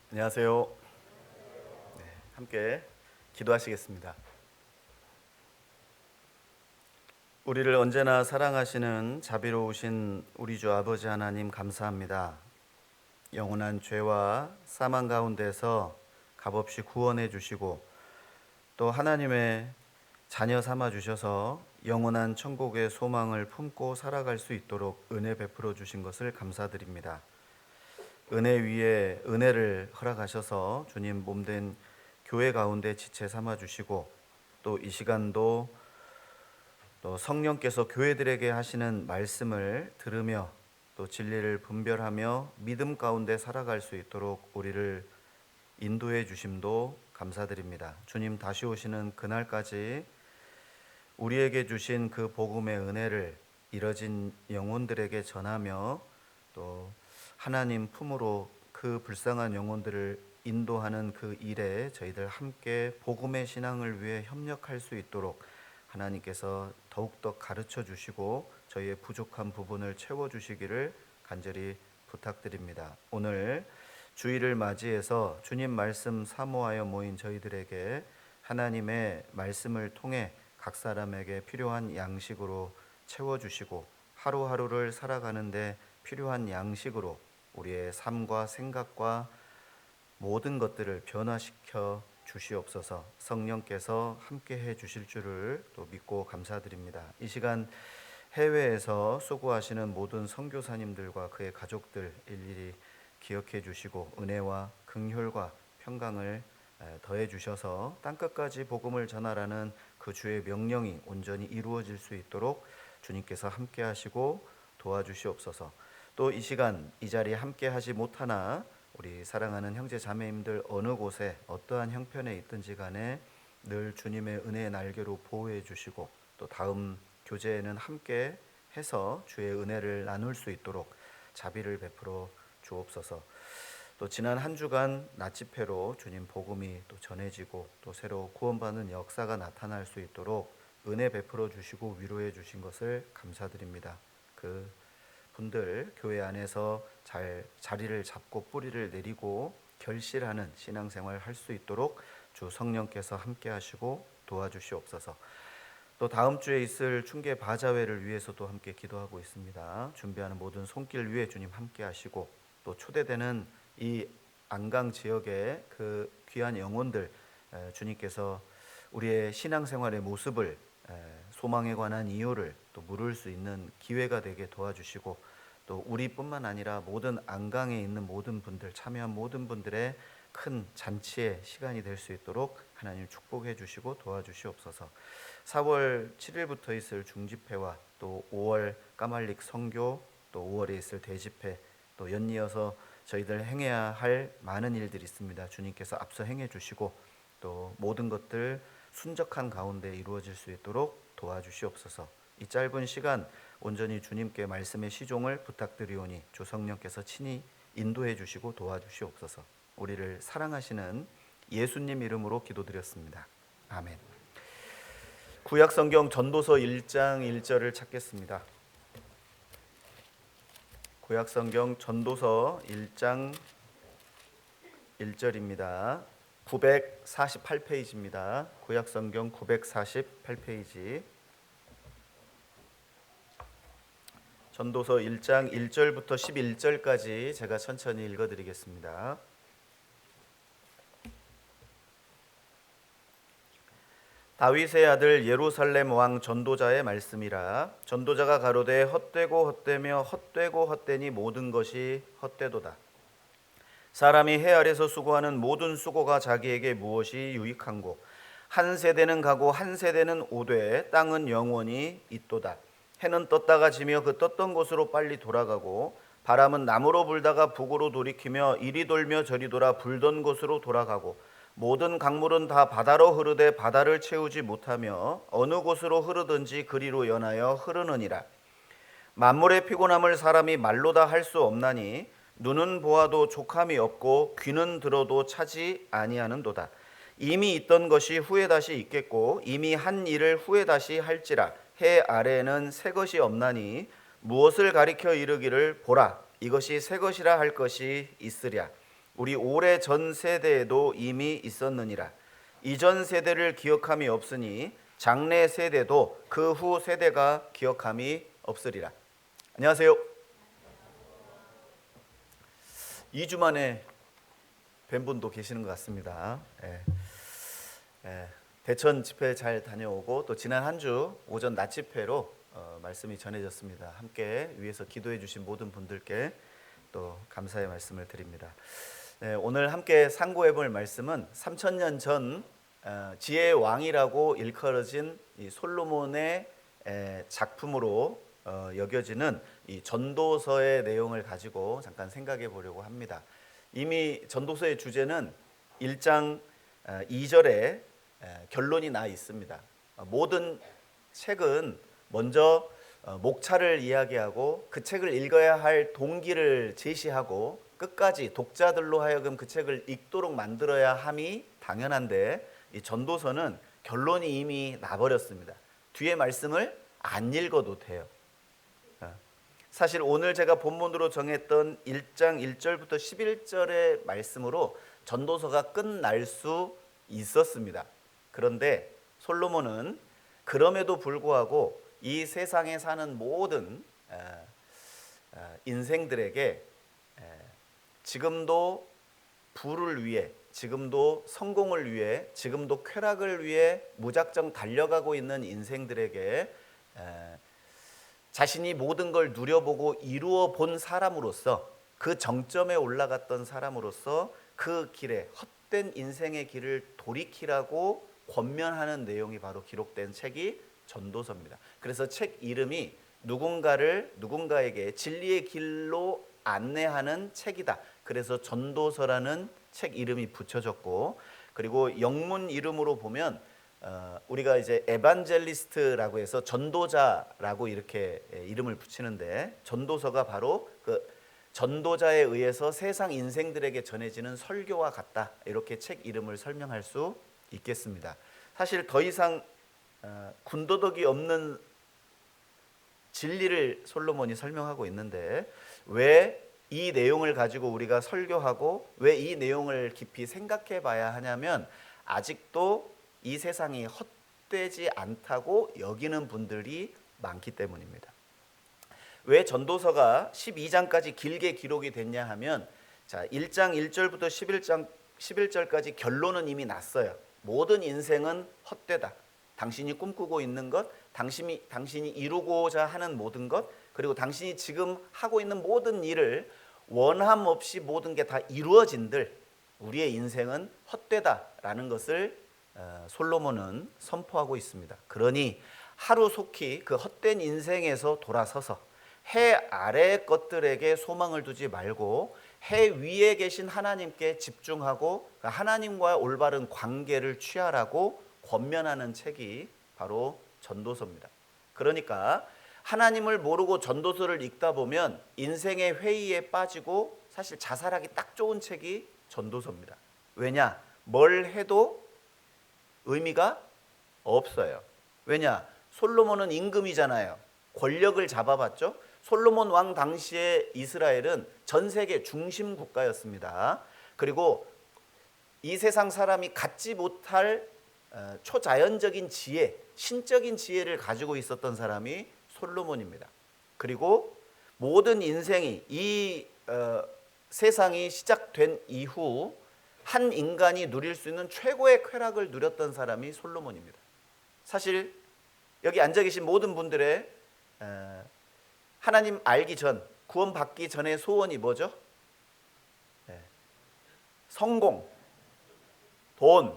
안녕하세요. 함께 기도하시겠습니다. 우리를 언제나 사랑하시는 자비로우신 우리 주 아버지 하나님 감사합니다. 영원한 죄와 사망 가운데서 값없이 구원해 주시고 또 하나님의 자녀 삼아 주셔서 영원한 천국의 소망을 품고 살아갈 수 있도록 은혜 베풀어 주신 것을 감사드립니다. 은혜 위에 은혜를 허락하셔서 주님 몸된 교회 가운데 지체 삼아 주시고 또 이 시간도 또 성령께서 교회들에게 하시는 말씀을 들으며 또 진리를 분별하며 믿음 가운데 살아갈 수 있도록 우리를 인도해 주심도 감사드립니다. 주님 다시 오시는 그날까지 우리에게 주신 그 복음의 은혜를 잃어진 영혼들에게 전하며 또 하나님 품으로 그 불쌍한 영혼들을 인도하는 그 일에 저희들 함께 복음의 신앙을 위해 협력할 수 있도록 하나님께서 더욱더 가르쳐 주시고 저희의 부족한 부분을 채워 주시기를 간절히 부탁드립니다. 오늘 주일을 맞이해서 주님 말씀 사모하여 모인 저희들에게 하나님의 말씀을 통해 각 사람에게 필요한 양식으로 채워주시고 하루하루를 살아가는데 필요한 양식으로 우리의 삶과 생각과 모든 것들을 변화시켜 주시옵소서. 성령께서 함께 해 주실 줄을 또 믿고 감사드립니다. 이 시간 해외에서 수고하시는 모든 선교사님들과 그의 가족들 일일이 기억해 주시고 은혜와 긍휼과 평강을 더해 주셔서 땅끝까지 복음을 전하라는 그 주의 명령이 온전히 이루어질 수 있도록 주님께서 함께 하시고 도와주시옵소서. 또 이 시간 이 자리에 함께 하지 못하나 우리 사랑하는 형제 자매님들 어느 곳에 어떠한 형편에 있든지 간에 늘 주님의 은혜의 날개로 보호해 주시고 또 다음 교제에는 함께 해서 주의 은혜를 나눌 수 있도록 자비를 베풀어 주옵소서. 또 지난 한 주간 낮 집회로 주님 복음이 또 전해지고 또 새로 구원받는 역사가 나타날 수 있도록 은혜 베풀어 주시고 위로해 주신 것을 감사드립니다. 그 분들 교회 안에서 잘 자리를 잡고 뿌리를 내리고 결실하는 신앙생활 할 수 있도록 주 성령께서 함께 하시고 도와주시옵소서. 또 다음 주에 있을 충계 바자회를 위해서도 함께 기도하고 있습니다. 준비하는 모든 손길 위에 주님 함께 하시고 또 초대되는 이 안강 지역의 그 귀한 영혼들 주님께서 우리의 신앙생활의 모습을 소망에 관한 이유를 또 물을 수 있는 기회가 되게 도와주시고 또 우리뿐만 아니라 모든 안강에 있는 모든 분들 참여한 모든 분들의 큰 잔치의 시간이 될 수 있도록 하나님 축복해 주시고 도와주시옵소서. 4월 7일부터 있을 중집회와 또 5월 까말릭 선교 또 5월에 있을 대집회 또 연이어서 저희들 행해야 할 많은 일들이 있습니다. 주님께서 앞서 행해 주시고 또 모든 것들 순적한 가운데 이루어질 수 있도록 도와주시옵소서. 이 짧은 시간 온전히 주님께 말씀의 시종을 부탁드리오니 주 성령께서 친히 인도해 주시고 도와주시옵소서. 우리를 사랑하시는 예수님 이름으로 기도드렸습니다. 아멘. 구약 성경 전도서 1장 1절을 찾겠습니다. 구약 성경 전도서 1장 1절입니다. 948페이지입니다. 구약 성경 948페이지. 전도서 1장 1절부터 11절까지 제가 천천히 읽어 드리겠습니다. 다윗의 아들 예루살렘 왕 전도자의 말씀이라. 전도자가 가로되 헛되고 헛되며 헛되고 헛되니 모든 것이 헛되도다. 사람이 해 아래서 수고하는 모든 수고가 자기에게 무엇이 유익한고 한 세대는 가고 한 세대는 오되 땅은 영원히 있도다. 해는 떴다가 지며 그 떴던 곳으로 빨리 돌아가고 바람은 남으로 불다가 북으로 돌이키며 이리 돌며 저리 돌아 불던 곳으로 돌아가고 모든 강물은 다 바다로 흐르되 바다를 채우지 못하며 어느 곳으로 흐르든지 그리로 연하여 흐르느니라. 만물의 피곤함을 사람이 말로 다 할 수 없나니 눈은 보아도 족함이 없고 귀는 들어도 차지 아니하는도다. 이미 있던 것이 후에 다시 있겠고 이미 한 일을 후에 다시 할지라. 해 아래에는 새 것이 없나니 무엇을 가리켜 이르기를 보라 이것이 새 것이라 할 것이 있으랴. 우리 오래 전 세대에도 이미 있었느니라. 이전 세대를 기억함이 없으니 장래 세대도 그 후 세대가 기억함이 없으리라. 안녕하세요. 2주 만에 뵌 분도 계시는 것 같습니다. 대천 집회 잘 다녀오고 또 지난 한 주 오전 낮 집회로 말씀이 전해졌습니다. 함께 위에서 기도해 주신 모든 분들께 또 감사의 말씀을 드립니다. 오늘 함께 상고해 볼 말씀은 3000년 전 지혜의 왕이라고 일컬어진 이 솔로몬의 작품으로 여겨지는 이 전도서의 내용을 가지고 잠깐 생각해 보려고 합니다. 이미 전도서의 주제는 1장 2절에 결론이 나 있습니다. 모든 책은 먼저 목차를 이야기하고 그 책을 읽어야 할 동기를 제시하고 끝까지 독자들로 하여금 그 책을 읽도록 만들어야 함이 당연한데, 이 전도서는 결론이 이미 나버렸습니다. 뒤에 말씀을 안 읽어도 돼요. 사실 오늘 제가 본문으로 정했던 1장 1절부터 11절의 말씀으로 전도서가 끝날 수 있었습니다. 그런데 솔로몬은 그럼에도 불구하고 이 세상에 사는 모든 인생들에게 지금도 부를 위해, 지금도 성공을 위해, 지금도 쾌락을 위해 무작정 달려가고 있는 인생들에게 자신이 모든 걸 누려보고 이루어 본 사람으로서, 그 정점에 올라갔던 사람으로서 그 길에, 헛된 인생의 길을 돌이키라고 권면하는 내용이 바로 기록된 책이 전도서입니다. 그래서 책 이름이 누군가에게 진리의 길로 안내하는 책이다. 그래서 전도서라는 책 이름이 붙여졌고, 그리고 영문 이름으로 보면 우리가 이제 에반젤리스트라고 해서 전도자라고 이렇게 이름을 붙이는데, 전도서가 바로 그 전도자에 의해서 세상 인생들에게 전해지는 설교와 같다. 이렇게 책 이름을 설명할 수 있겠습니다. 사실 더 이상 군더더기 없는 진리를 솔로몬이 설명하고 있는데, 왜 이 내용을 가지고 우리가 설교하고 왜 이 내용을 깊이 생각해 봐야 하냐면, 아직도 이 세상이 헛되지 않다고 여기는 분들이 많기 때문입니다. 왜 전도서가 12장까지 길게 기록이 됐냐 하면, 자, 1장 1절부터 11절까지 결론은 이미 났어요. 모든 인생은 헛되다. 당신이 꿈꾸고 있는 것, 당신이 이루고자 하는 모든 것, 그리고 당신이 지금 하고 있는 모든 일을 원함 없이 모든 게 다 이루어진들 우리의 인생은 헛되다라는 것을 솔로몬은 선포하고 있습니다. 그러니 하루속히 그 헛된 인생에서 돌아서서 해 아래의 것들에게 소망을 두지 말고 해 위에 계신 하나님께 집중하고 하나님과의 올바른 관계를 취하라고 권면하는 책이 바로 전도서입니다. 그러니까 하나님을 모르고 전도서를 읽다 보면 인생의 회의에 빠지고 사실 자살하기 딱 좋은 책이 전도서입니다. 왜냐? 뭘 해도 의미가 없어요. 왜냐? 솔로몬은 임금이잖아요. 권력을 잡아봤죠. 솔로몬 왕 당시에 이스라엘은 전 세계 중심 국가였습니다. 그리고 이 세상 사람이 갖지 못할 초자연적인 지혜, 신적인 지혜를 가지고 있었던 사람이 솔로몬입니다. 그리고 모든 인생이 이 세상이 시작된 이후 한 인간이 누릴 수 있는 최고의 쾌락을 누렸던 사람이 솔로몬입니다. 사실 여기 앉아 계신 모든 분들의 하나님 알기 전, 구원 받기 전의 소원이 뭐죠? 성공, 돈,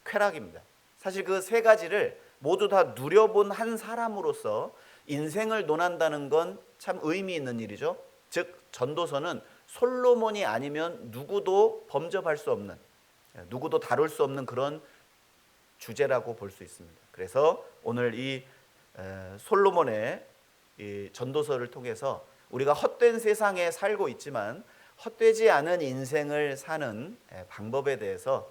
쾌락입니다. 사실 그 세 가지를 모두 다 누려본 한 사람으로서 인생을 논한다는 건 참 의미 있는 일이죠. 즉 전도서는 솔로몬이 아니면 누구도 범접할 수 없는, 누구도 다룰 수 없는 그런 주제라고 볼 수 있습니다. 그래서 오늘 이 솔로몬의 이 전도서를 통해서 우리가 헛된 세상에 살고 있지만 헛되지 않은 인생을 사는 방법에 대해서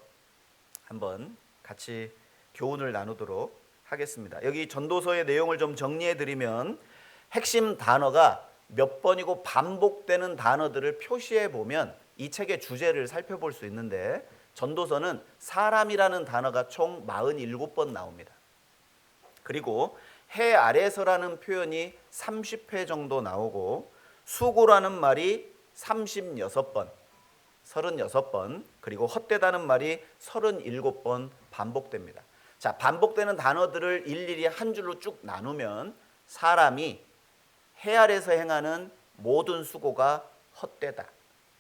한번 같이 교훈을 나누도록 하겠습니다. 여기 전도서의 내용을 좀 정리해 드리면 핵심 단어가 몇 번이고 반복되는 단어들을 표시해 보면 이 책의 주제를 살펴볼 수 있는데, 전도서는 사람이라는 단어가 총 47번 나옵니다. 그리고 해 아래서라는 표현이 30회 정도 나오고, 수고라는 말이 36번, 36번, 그리고 헛되다는 말이 37번 반복됩니다. 자, 반복되는 단어들을 일일이 한 줄로 쭉 나누면 사람이 해 아래서 행하는 모든 수고가 헛되다.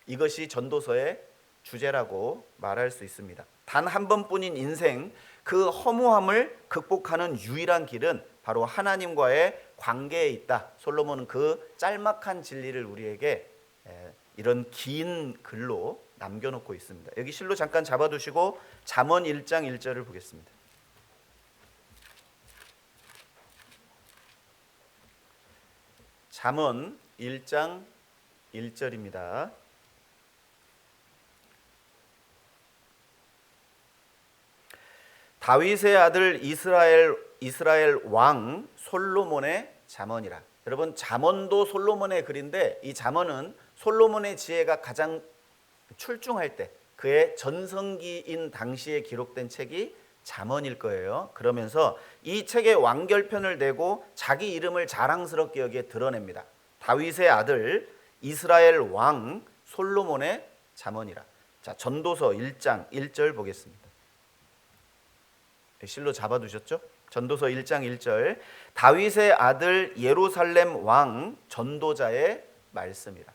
이것이 전도서의 주제라고 말할 수 있습니다. 단 한 번뿐인 인생, 그 허무함을 극복하는 유일한 길은 바로 하나님과의 관계에 있다. 솔로몬은 그 짤막한 진리를 우리에게 이런 긴 글로 남겨놓고 있습니다. 여기 실로 잠깐 잡아두시고 잠언 1장 1절을 보겠습니다. 잠언 1장 1절입니다. 다윗의 아들 이스라엘 왕 솔로몬의 잠언이라. 여러분, 잠언도 솔로몬의 글인데 이 잠언은 솔로몬의 지혜가 가장 출중할 때, 그의 전성기인 당시에 기록된 책이 잠언일 거예요. 그러면서 이 책의 완결편을 내고 자기 이름을 자랑스럽게 여기에 드러냅니다. 다윗의 아들 이스라엘 왕 솔로몬의 잠언이라. 자, 전도서 1장 1절 보겠습니다. 실로 잡아두셨죠? 전도서 1장 1절, 다윗의 아들 예루살렘 왕 전도자의 말씀이라.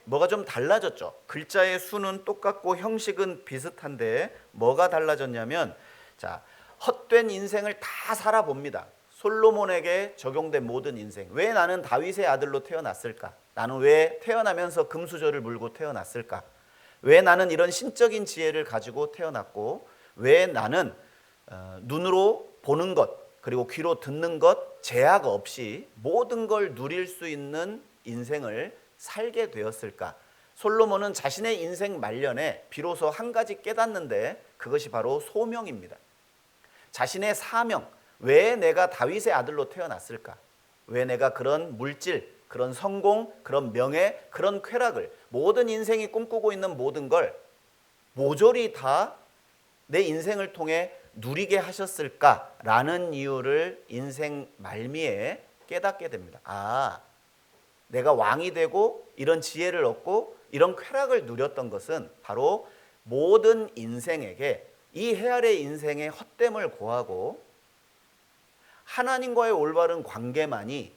뭐가 좀 달라졌죠? 글자의 수는 똑같고 형식은 비슷한데 뭐가 달라졌냐면, 자, 헛된 인생을 다 살아봅니다. 솔로몬에게 적용된 모든 인생. 왜 나는 다윗의 아들로 태어났을까? 나는 왜 태어나면서 금수저를 물고 태어났을까? 왜 나는 이런 신적인 지혜를 가지고 태어났고, 왜 나는 눈으로 보는 것, 그리고 귀로 듣는 것 제약 없이 모든 걸 누릴 수 있는 인생을 살게 되었을까? 솔로몬은 자신의 인생 말년에 비로소 한 가지 깨닫는데, 그것이 바로 소명입니다. 자신의 사명, 왜 내가 다윗의 아들로 태어났을까? 왜 내가 그런 물질, 그런 성공, 그런 명예, 그런 쾌락을, 모든 인생이 꿈꾸고 있는 모든 걸 모조리 다 내 인생을 통해 누리게 하셨을까라는 이유를 인생 말미에 깨닫게 됩니다. 아, 내가 왕이 되고 이런 지혜를 얻고 이런 쾌락을 누렸던 것은 바로 모든 인생에게 이 해 아래 인생의 헛됨을 고하고 하나님과의 올바른 관계만이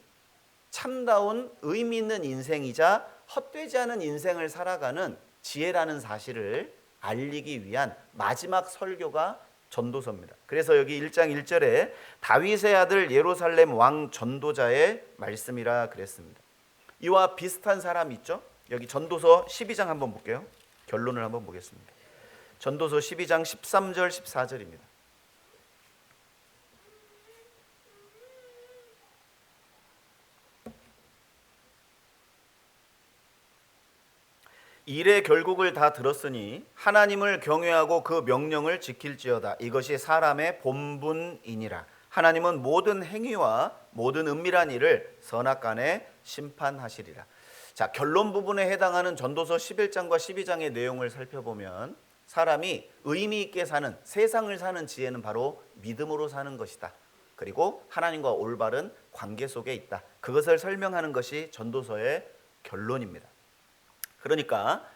참다운 의미 있는 인생이자 헛되지 않은 인생을 살아가는 지혜라는 사실을 알리기 위한 마지막 설교가 전도서입니다. 그래서 여기 1장 1절에 다윗의 아들 예루살렘 왕 전도자의 말씀이라 그랬습니다. 이와 비슷한 사람 있죠? 여기 전도서 12장 한번 볼게요. 결론을 한번 보겠습니다. 전도서 12장 13절 14절입니다. 일의 결국을 다 들었으니 하나님을 경외하고 그 명령을 지킬지어다. 이것이 사람의 본분이니라. 하나님은 모든 행위와 모든 은밀한 일을 선악간에 심판하시리라. 자, 결론 부분에 해당하는 전도서 11장과 12장의 내용을 살펴보면 사람이 의미 있게 사는, 세상을 사는 지혜는 바로 믿음으로 사는 것이다. 그리고 하나님과 올바른 관계 속에 있다. 그것을 설명하는 것이 전도서의 결론입니다. 그러니까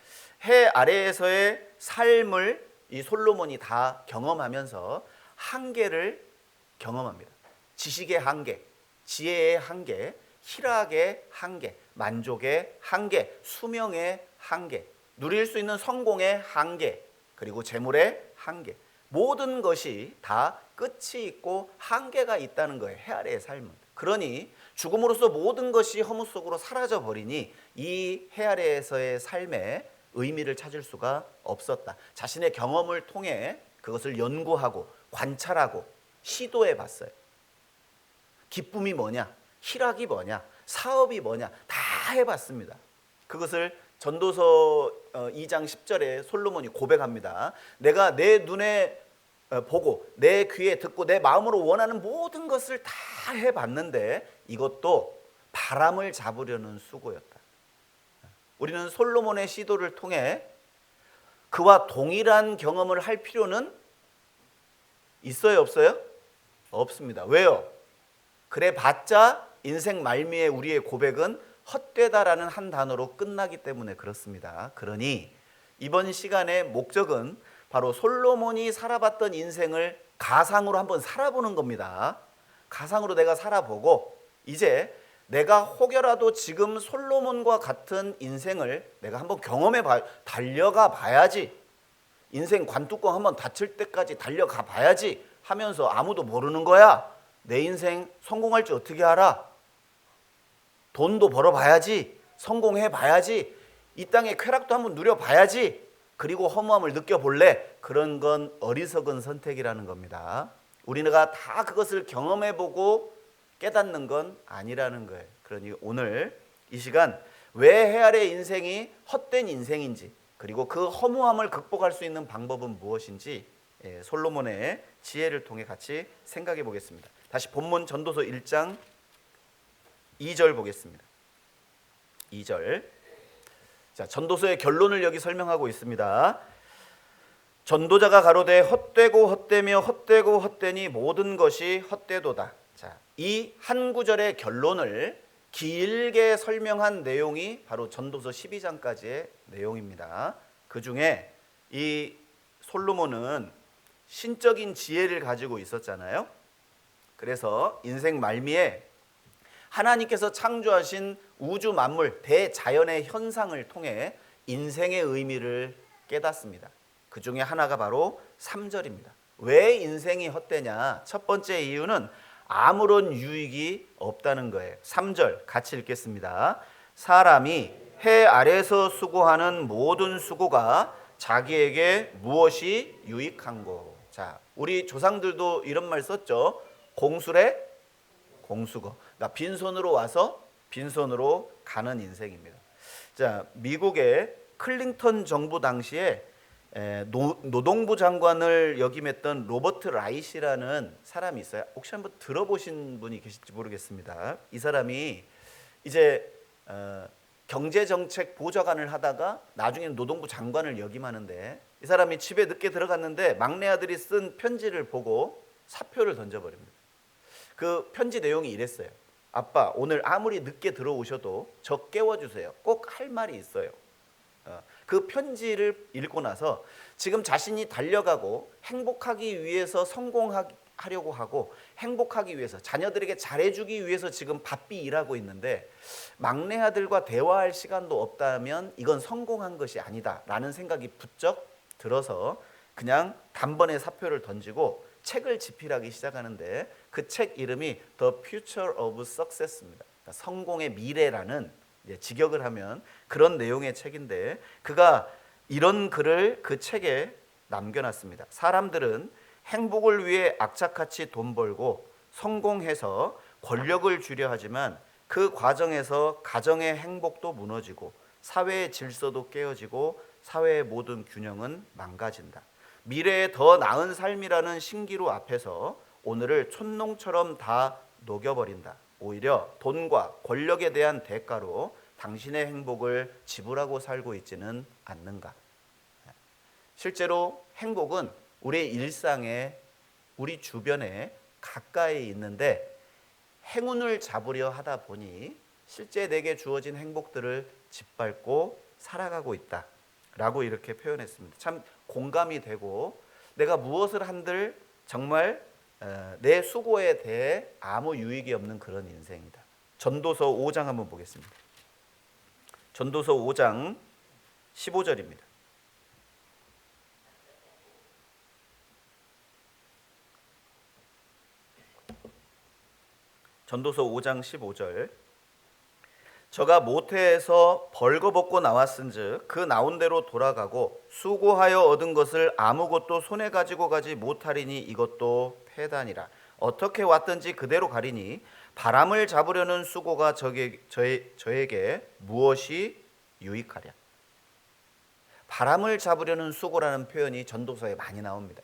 해 아래에서의 삶을 이 솔로몬이 다 경험하면서 한계를 경험합니다. 지식의 한계, 지혜의 한계, 희락의 한계, 만족의 한계, 수명의 한계, 누릴 수 있는 성공의 한계, 그리고 재물의 한계, 모든 것이 다 끝이 있고 한계가 있다는 거예요. 해 아래의 삶은. 그러니 죽음으로써 모든 것이 허무 속으로 사라져 버리니 이 해 아래에서의 삶의 의미를 찾을 수가 없었다. 자신의 경험을 통해 그것을 연구하고 관찰하고 시도해 봤어요. 기쁨이 뭐냐, 희락이 뭐냐, 사업이 뭐냐 다 해봤습니다. 그것을 전도서 2장 10절에 솔로몬이 고백합니다. 내가 내 눈에 보고 내 귀에 듣고 내 마음으로 원하는 모든 것을 다 해봤는데 이것도 바람을 잡으려는 수고였다. 우리는 솔로몬의 시도를 통해 그와 동일한 경험을 할 필요는 있어요, 없어요? 없습니다. 왜요? 그래 봤자 인생 말미에 우리의 고백은 헛되다라는 한 단어로 끝나기 때문에 그렇습니다. 그러니 이번 시간의 목적은 바로 솔로몬이 살아봤던 인생을 가상으로 한번 살아보는 겁니다. 가상으로 내가 살아보고 이제 내가 혹여라도 지금 솔로몬과 같은 인생을 내가 한번 경험해 달려가 봐야지, 인생 관뚜껑 한번 닫힐 때까지 달려가 봐야지 하면서 아무도 모르는 거야. 내 인생 성공할 줄 어떻게 알아? 돈도 벌어봐야지, 성공해봐야지, 이 땅의 쾌락도 한번 누려봐야지, 그리고 허무함을 느껴볼래? 그런 건 어리석은 선택이라는 겁니다. 우리가 다 그것을 경험해보고 깨닫는 건 아니라는 거예요. 그러니 오늘 이 시간 왜 헤아의 인생이 헛된 인생인지, 그리고 그 허무함을 극복할 수 있는 방법은 무엇인지 솔로몬의 지혜를 통해 같이 생각해 보겠습니다. 다시 본문 전도서 1장 2절 보겠습니다. 2절. 자, 전도서의 결론을 여기 설명하고 있습니다. 전도자가 가로되 헛되고 헛되며 헛되고 헛되니 모든 것이 헛되도다. 자, 이 한 구절의 결론을 길게 설명한 내용이 바로 전도서 12장까지의 내용입니다. 그 중에 이 솔로몬은 신적인 지혜를 가지고 있었잖아요. 그래서 인생 말미에 하나님께서 창조하신 우주 만물 대자연의 현상을 통해 인생의 의미를 깨닫습니다. 그 중에 하나가 바로 3절입니다. 왜 인생이 헛되냐? 첫 번째 이유는 아무런 유익이 없다는 거예요. 3절 같이 읽겠습니다. 사람이 해 아래서 수고하는 모든 수고가 자기에게 무엇이 유익한고. 자, 우리 조상들도 이런 말 썼죠. 공술에 공수거. 그러니까 빈손으로 와서 빈손으로 가는 인생입니다. 자, 미국의 클린턴 정부 당시에 노동부 장관을 역임했던 로버트 라이시라는 사람이 있어요. 혹시 한번 들어보신 분이 계실지 모르겠습니다. 이 사람이 이제 경제정책 보좌관을 하다가 나중에는 노동부 장관을 역임하는데, 이 사람이 집에 늦게 들어갔는데 막내 아들이 쓴 편지를 보고 사표를 던져버립니다. 그 편지 내용이 이랬어요. 아빠, 오늘 아무리 늦게 들어오셔도 저 깨워주세요. 꼭 할 말이 있어요. 그 편지를 읽고 나서 지금 자신이 달려가고 행복하기 위해서 성공하려고 하고 행복하기 위해서 자녀들에게 잘해주기 위해서 지금 바삐 일하고 있는데 막내 아들과 대화할 시간도 없다면 이건 성공한 것이 아니다 라는 생각이 부쩍 들어서 그냥 단번에 사표를 던지고 책을 집필하기 시작하는데 그 책 이름이 The Future of Success입니다. 그러니까 성공의 미래라는 직역을 하면 그런 내용의 책인데, 그가 이런 글을 그 책에 남겨놨습니다. 사람들은 행복을 위해 악착같이 돈 벌고 성공해서 권력을 주려 하지만 그 과정에서 가정의 행복도 무너지고 사회의 질서도 깨어지고 사회의 모든 균형은 망가진다. 미래에 더 나은 삶이라는 신기루 앞에서 오늘을 촌농처럼 다 녹여버린다. 오히려 돈과 권력에 대한 대가로 당신의 행복을 지불하고 살고 있지는 않는가. 실제로 행복은 우리의 일상에, 우리 주변에 가까이 있는데 행운을 잡으려 하다 보니 실제 내게 주어진 행복들을 짓밟고 살아가고 있다 라고 이렇게 표현했습니다. 참 공감이 되고, 내가 무엇을 한들 정말 내 수고에 대해 아무 유익이 없는 그런 인생이다. 전도서 5장 한번 보겠습니다. 전도서 5장 15절입니다. 전도서 5장 15절. 저가 모태에서 벌거벗고 나왔은즉 그 나온 대로 돌아가고 수고하여 얻은 것을 아무것도 손에 가지고 가지 못하리니 이것도 패단이라. 어떻게 왔든지 그대로 가리니 바람을 잡으려는 수고가 저에게 무엇이 유익하랴. 바람을 잡으려는 수고라는 표현이 전도서에 많이 나옵니다.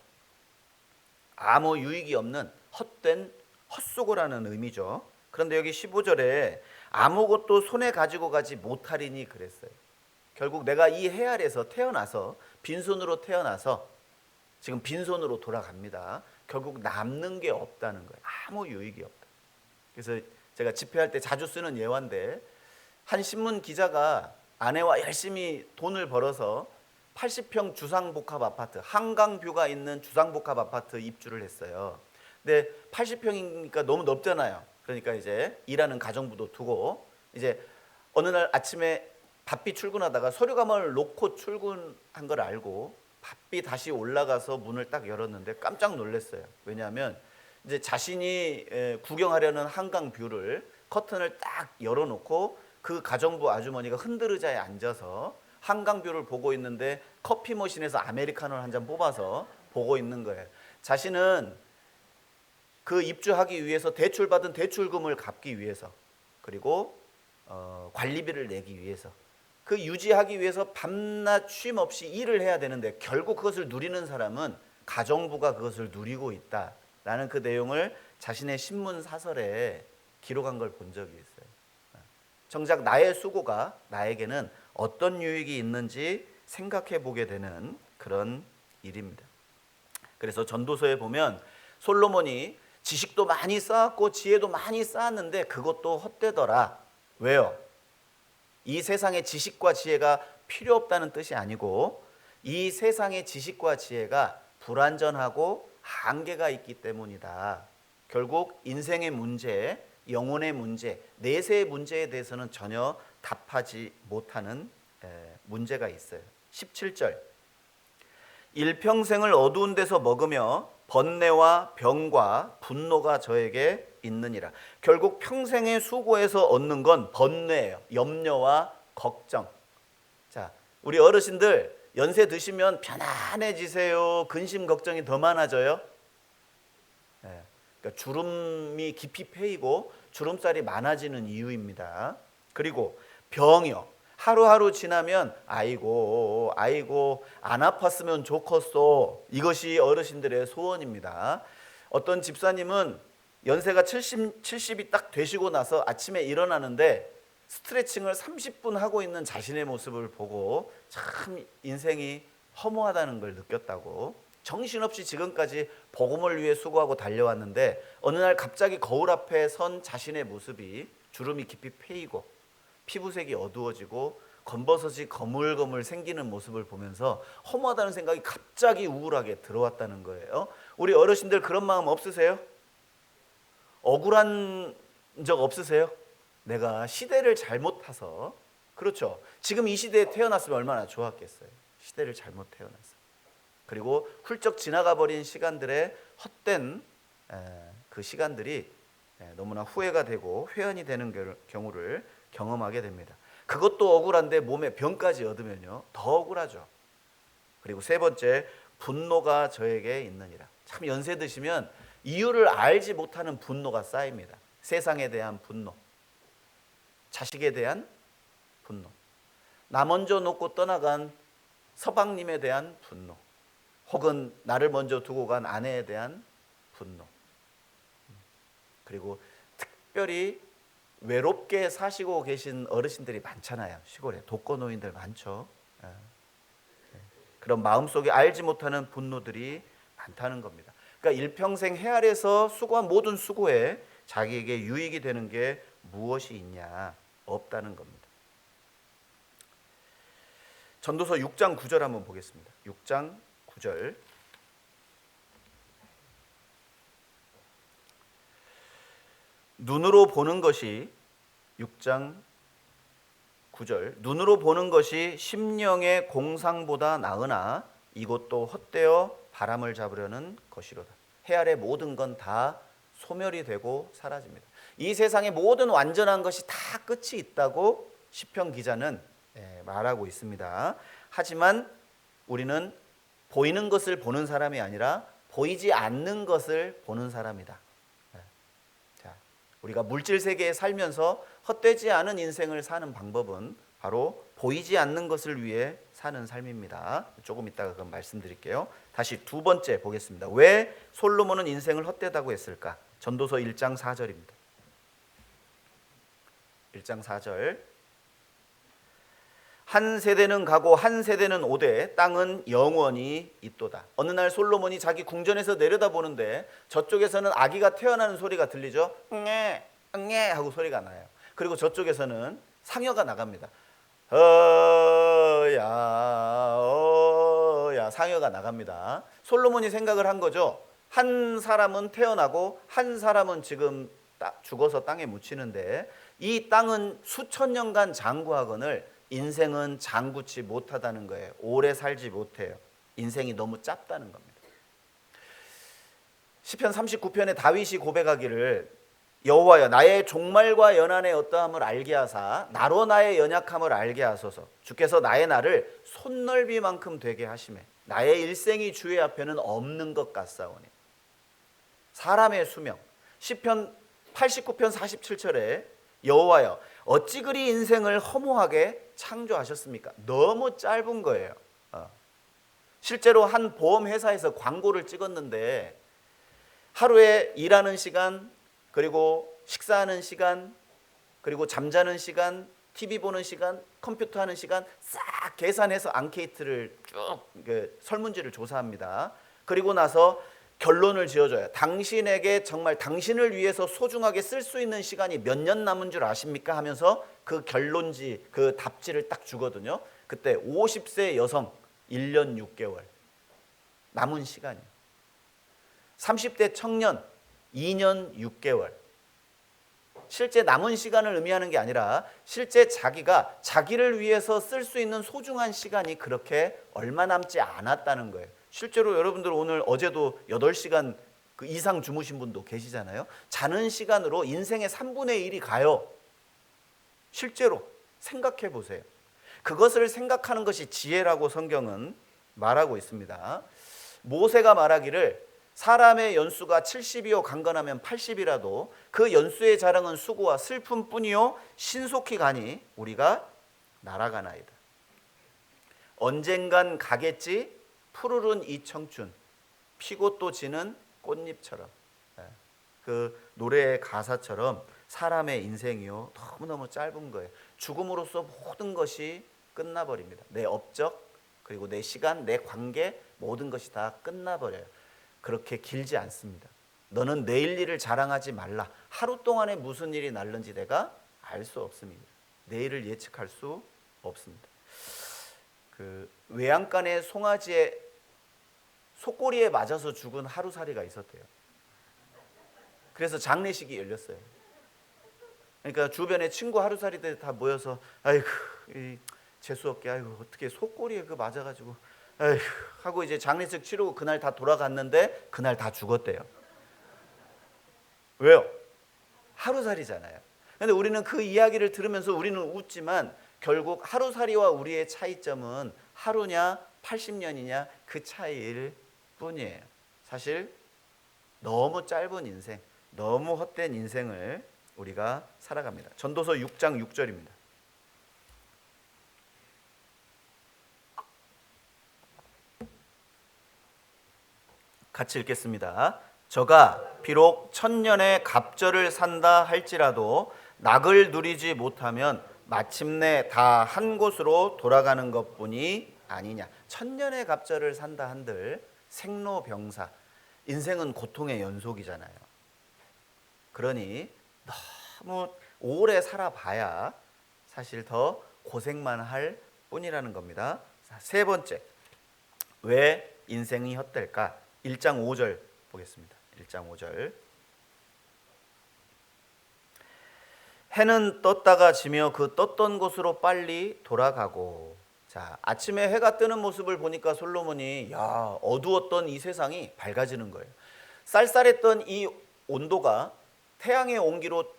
아무 유익이 없는 헛된 헛수고라는 의미죠. 그런데 여기 15절에 아무것도 손에 가지고 가지 못하리니 그랬어요. 결국 내가 이 해 아래서 태어나서 빈손으로 태어나서 지금 빈손으로 돌아갑니다. 결국 남는 게 없다는 거예요. 아무 유익이 없다. 그래서 제가 집회할 때 자주 쓰는 예화인데, 한 신문 기자가 아내와 열심히 돈을 벌어서 80평 주상복합 아파트, 한강뷰가 있는 주상복합 아파트 입주를 했어요. 근데 80평이니까 너무 넓잖아요. 그러니까 이제 일하는 가정부도 두고 이제 어느 날 아침에 바삐 출근하다가 서류 가방을 놓고 출근한 걸 알고 바삐 다시 올라가서 문을 딱 열었는데 깜짝 놀랐어요. 왜냐하면 이제 자신이 구경하려는 한강 뷰를 커튼을 딱 열어놓고 그 가정부 아주머니가 흔들의자에 앉아서 한강 뷰를 보고 있는데 커피 머신에서 아메리카노를 한 잔 뽑아서 보고 있는 거예요. 자신은 그 입주하기 위해서 대출받은 대출금을 갚기 위해서, 그리고 관리비를 내기 위해서, 그 유지하기 위해서 밤낮 쉼 없이 일을 해야 되는데 결국 그것을 누리는 사람은 가정부가 그것을 누리고 있다라는 그 내용을 자신의 신문 사설에 기록한 걸 본 적이 있어요. 정작 나의 수고가 나에게는 어떤 유익이 있는지 생각해 보게 되는 그런 일입니다. 그래서 전도서에 보면 솔로몬이 지식도 많이 쌓았고 지혜도 많이 쌓았는데 그것도 헛되더라. 왜요? 이 세상의 지식과 지혜가 필요 없다는 뜻이 아니고 이 세상의 지식과 지혜가 불완전하고 한계가 있기 때문이다. 결국 인생의 문제, 영혼의 문제, 내세의 문제에 대해서는 전혀 답하지 못하는 문제가 있어요. 17절, 일평생을 어두운 데서 먹으며 번뇌와 병과 분노가 저에게 있느니라. 결국 평생의 수고에서 얻는 건 번뇌예요. 염려와 걱정. 자, 우리 어르신들 연세 드시면 편안해지세요? 근심 걱정이 더 많아져요? 그러니까 주름이 깊이 패이고 주름살이 많아지는 이유입니다. 그리고 병이요. 하루하루 지나면 아이고 안 아팠으면 좋겠어. 이것이 어르신들의 소원입니다. 어떤 집사님은 연세가 70이 딱 되시고 나서 아침에 일어나는데 스트레칭을 30분 하고 있는 자신의 모습을 보고 참 인생이 허무하다는 걸 느꼈다고. 정신없이 지금까지 복음을 위해 수고하고 달려왔는데 어느 날 갑자기 거울 앞에 선 자신의 모습이 주름이 깊이 패이고 피부색이 어두워지고 검버섯이 거물거물 생기는 모습을 보면서 허무하다는 생각이 갑자기 우울하게 들어왔다는 거예요. 우리 어르신들 그런 마음 없으세요? 억울한 적 없으세요? 내가 시대를 잘못 타서. 그렇죠. 지금 이 시대에 태어났으면 얼마나 좋았겠어요. 시대를 잘못 태어났어요. 그리고 훌쩍 지나가 버린 시간들의 헛된 그 시간들이 너무나 후회가 되고 회한이 되는 경우를 경험하게 됩니다. 그것도 억울한데 몸에 병까지 얻으면요 더 억울하죠. 그리고 세 번째, 분노가 저에게 있느니라. 참 연세 드시면 이유를 알지 못하는 분노가 쌓입니다. 세상에 대한 분노, 자식에 대한 분노, 나 먼저 놓고 떠나간 서방님에 대한 분노, 혹은 나를 먼저 두고 간 아내에 대한 분노. 그리고 특별히 외롭게 사시고 계신 어르신들이 많잖아요. 시골에 독거노인들 많죠. 그런 마음속에 알지 못하는 분노들이 많다는 겁니다. 그러니까 일평생 해 아래서 수고한 모든 수고에 자기에게 유익이 되는 게 무엇이 있냐? 없다는 겁니다. 전도서 6장 9절 한번 보겠습니다. 6장 9절. 눈으로 보는 것이 6장 9절. 눈으로 보는 것이 심령의 공상보다 나으나 이것도 헛되어 바람을 잡으려는 것이로다. 해 아래 모든 건 다 소멸이 되고 사라집니다. 이 세상의 모든 완전한 것이 다 끝이 있다고 시편 기자는 말하고 있습니다. 하지만 우리는 보이는 것을 보는 사람이 아니라 보이지 않는 것을 보는 사람이다. 자, 우리가 물질 세계에 살면서 헛되지 않은 인생을 사는 방법은 바로 보이지 않는 것을 위해 사는 삶입니다. 조금 이따가 그건 말씀드릴게요. 다시 두 번째 보겠습니다. 왜 솔로몬은 인생을 헛되다고 했을까? 전도서 1장 4절입니다. 1장 4절. 한 세대는 가고 한 세대는 오되 땅은 영원히 있도다. 어느 날 솔로몬이 자기 궁전에서 내려다보는데 저쪽에서는 아기가 태어나는 소리가 들리죠. 응애 응애 하고 소리가 나요. 그리고 저쪽에서는 상여가 나갑니다. 어야 어야 상여가 나갑니다. 솔로몬이 생각을 한 거죠. 한 사람은 태어나고 한 사람은 지금 죽어서 땅에 묻히는데 이 땅은 수천 년간 장구하거늘 인생은 장구치 못하다는 거예요. 오래 살지 못해요. 인생이 너무 짧다는 겁니다. 시편 39편에 다윗이 고백하기를 여호와여 나의 종말과 연한의 어떠함을 알게 하사 나로 나의 연약함을 알게 하소서. 주께서 나의 날을 손넓이만큼 되게 하시매 나의 일생이 주의 앞에는 없는 것 같사오니. 사람의 수명. 시편 89편 47절에 여호와여 어찌 그리 인생을 허무하게 창조하셨습니까? 너무 짧은 거예요. 실제로 한 보험회사에서 광고를 찍었는데 하루에 일하는 시간, 그리고 식사하는 시간, 그리고 잠자는 시간, TV 보는 시간, 컴퓨터 하는 시간 싹 계산해서 앙케이트를 쭉 설문지를 조사합니다. 그리고 나서 결론을 지어줘요. 당신에게 정말 당신을 위해서 소중하게 쓸 수 있는 시간이 몇 년 남은 줄 아십니까? 하면서 그 결론지, 그 답지를 딱 주거든요. 그때 50세 여성 1년 6개월 남은 시간이에요. 30대 청년 2년 6개월. 실제 남은 시간을 의미하는 게 아니라 실제 자기가 자기를 위해서 쓸 수 있는 소중한 시간이 그렇게 얼마 남지 않았다는 거예요. 실제로 여러분들 오늘 어제도 8시간 그 이상 주무신 분도 계시잖아요. 자는 시간으로 인생의 3분의 1이 가요. 실제로 생각해 보세요. 그것을 생각하는 것이 지혜라고 성경은 말하고 있습니다. 모세가 말하기를 사람의 연수가 70이요 강건하면 80이라도 그 연수의 자랑은 수고와 슬픔뿐이요 신속히 가니 우리가 날아가나이다. 언젠간 가겠지 푸르른 이 청춘 피고 또 지는 꽃잎처럼. 그 노래의 가사처럼 사람의 인생이요 너무너무 짧은 거예요. 죽음으로써 모든 것이 끝나버립니다. 내 업적 그리고 내 시간 내 관계 모든 것이 다 끝나버려요. 그렇게 길지 않습니다. 너는 내일 일을 자랑하지 말라. 하루 동안에 무슨 일이 날는지 내가 알 수 없습니다. 내일을 예측할 수 없습니다. 그 외양간의 송아지의 속꼬리에 맞아서 죽은 하루살이가 있었대요. 그래서 장례식이 열렸어요. 그러니까 주변에 친구 하루살이들 다 모여서 아이고 재수없게 아이고 어떻게 속꼬리에 그 맞아가지고 아이고 하고 이제 장례식 치르고 그날 다 돌아갔는데 그날 다 죽었대요. 왜요? 하루살이잖아요. 근데 우리는 그 이야기를 들으면서 우리는 웃지만 결국 하루살이와 우리의 차이점은 하루냐 80년이냐 그 차이일 뿐이에요. 사실 너무 짧은 인생, 너무 헛된 인생을 우리가 살아갑니다. 전도서 6장 6절입니다. 같이 읽겠습니다. 저가 비록 1000년의 갑절을 산다 할지라도 낙을 누리지 못하면 마침내 다 한 곳으로 돌아가는 것뿐이 아니냐. 1000년의 갑절을 산다 한들 생로병사, 인생은 고통의 연속이잖아요. 그러니 너무 오래 살아봐야 사실 더 고생만 할 뿐이라는 겁니다. 자, 세 번째, 왜 인생이 헛될까? 1장 5절 보겠습니다. 1장 5절. 해는 떴다가 지며 그 떴던 곳으로 빨리 돌아가고. 자, 아침에 해가 뜨는 모습을 보니까 솔로몬이 어두웠던 이 세상이 밝아지는 거예요. 쌀쌀했던 이 온도가 태양의 온기로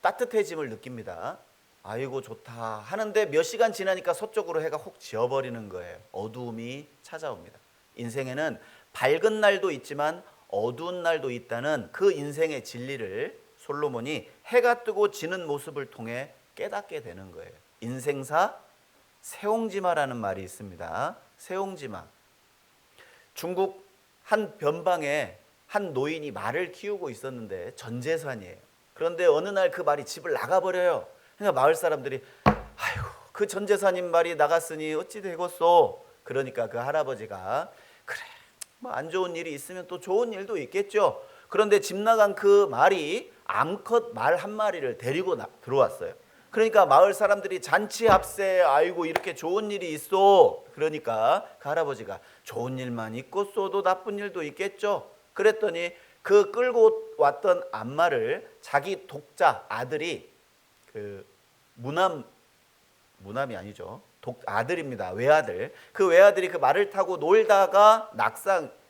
따뜻해짐을 느낍니다. 아이고 좋다 하는데 몇 시간 지나니까 서쪽으로 해가 혹 지어버리는 거예요. 어두움이 찾아옵니다. 인생에는 밝은 날도 있지만 어두운 날도 있다는 그 인생의 진리를 솔로몬이 해가 뜨고 지는 모습을 통해 깨닫게 되는 거예요. 인생사 세옹지마라는 말이 있습니다. 세옹지마. 중국 한 변방에 한 노인이 말을 키우고 있었는데 전 재산이에요. 그런데 어느 날 그 말이 집을 나가버려요. 그러니까 마을 사람들이 아이고 그 전 제사님 말이 나갔으니 어찌 되겠소. 그러니까 그 할아버지가 그래 뭐 안 좋은 일이 있으면 또 좋은 일도 있겠죠. 그런데 집 나간 그 말이 암컷 말 한 마리를 데리고 들어왔어요. 그러니까 마을 사람들이 잔치합세 아이고 이렇게 좋은 일이 있어. 그러니까 그 할아버지가 좋은 일만 있겠소도 나쁜 일도 있겠죠. 그랬더니 그 끌고 왔던 암말을 자기 독자 아들이 그 무남이 아니죠. 아들입니다. 외아들. 그 외아들이 그 말을 타고 놀다가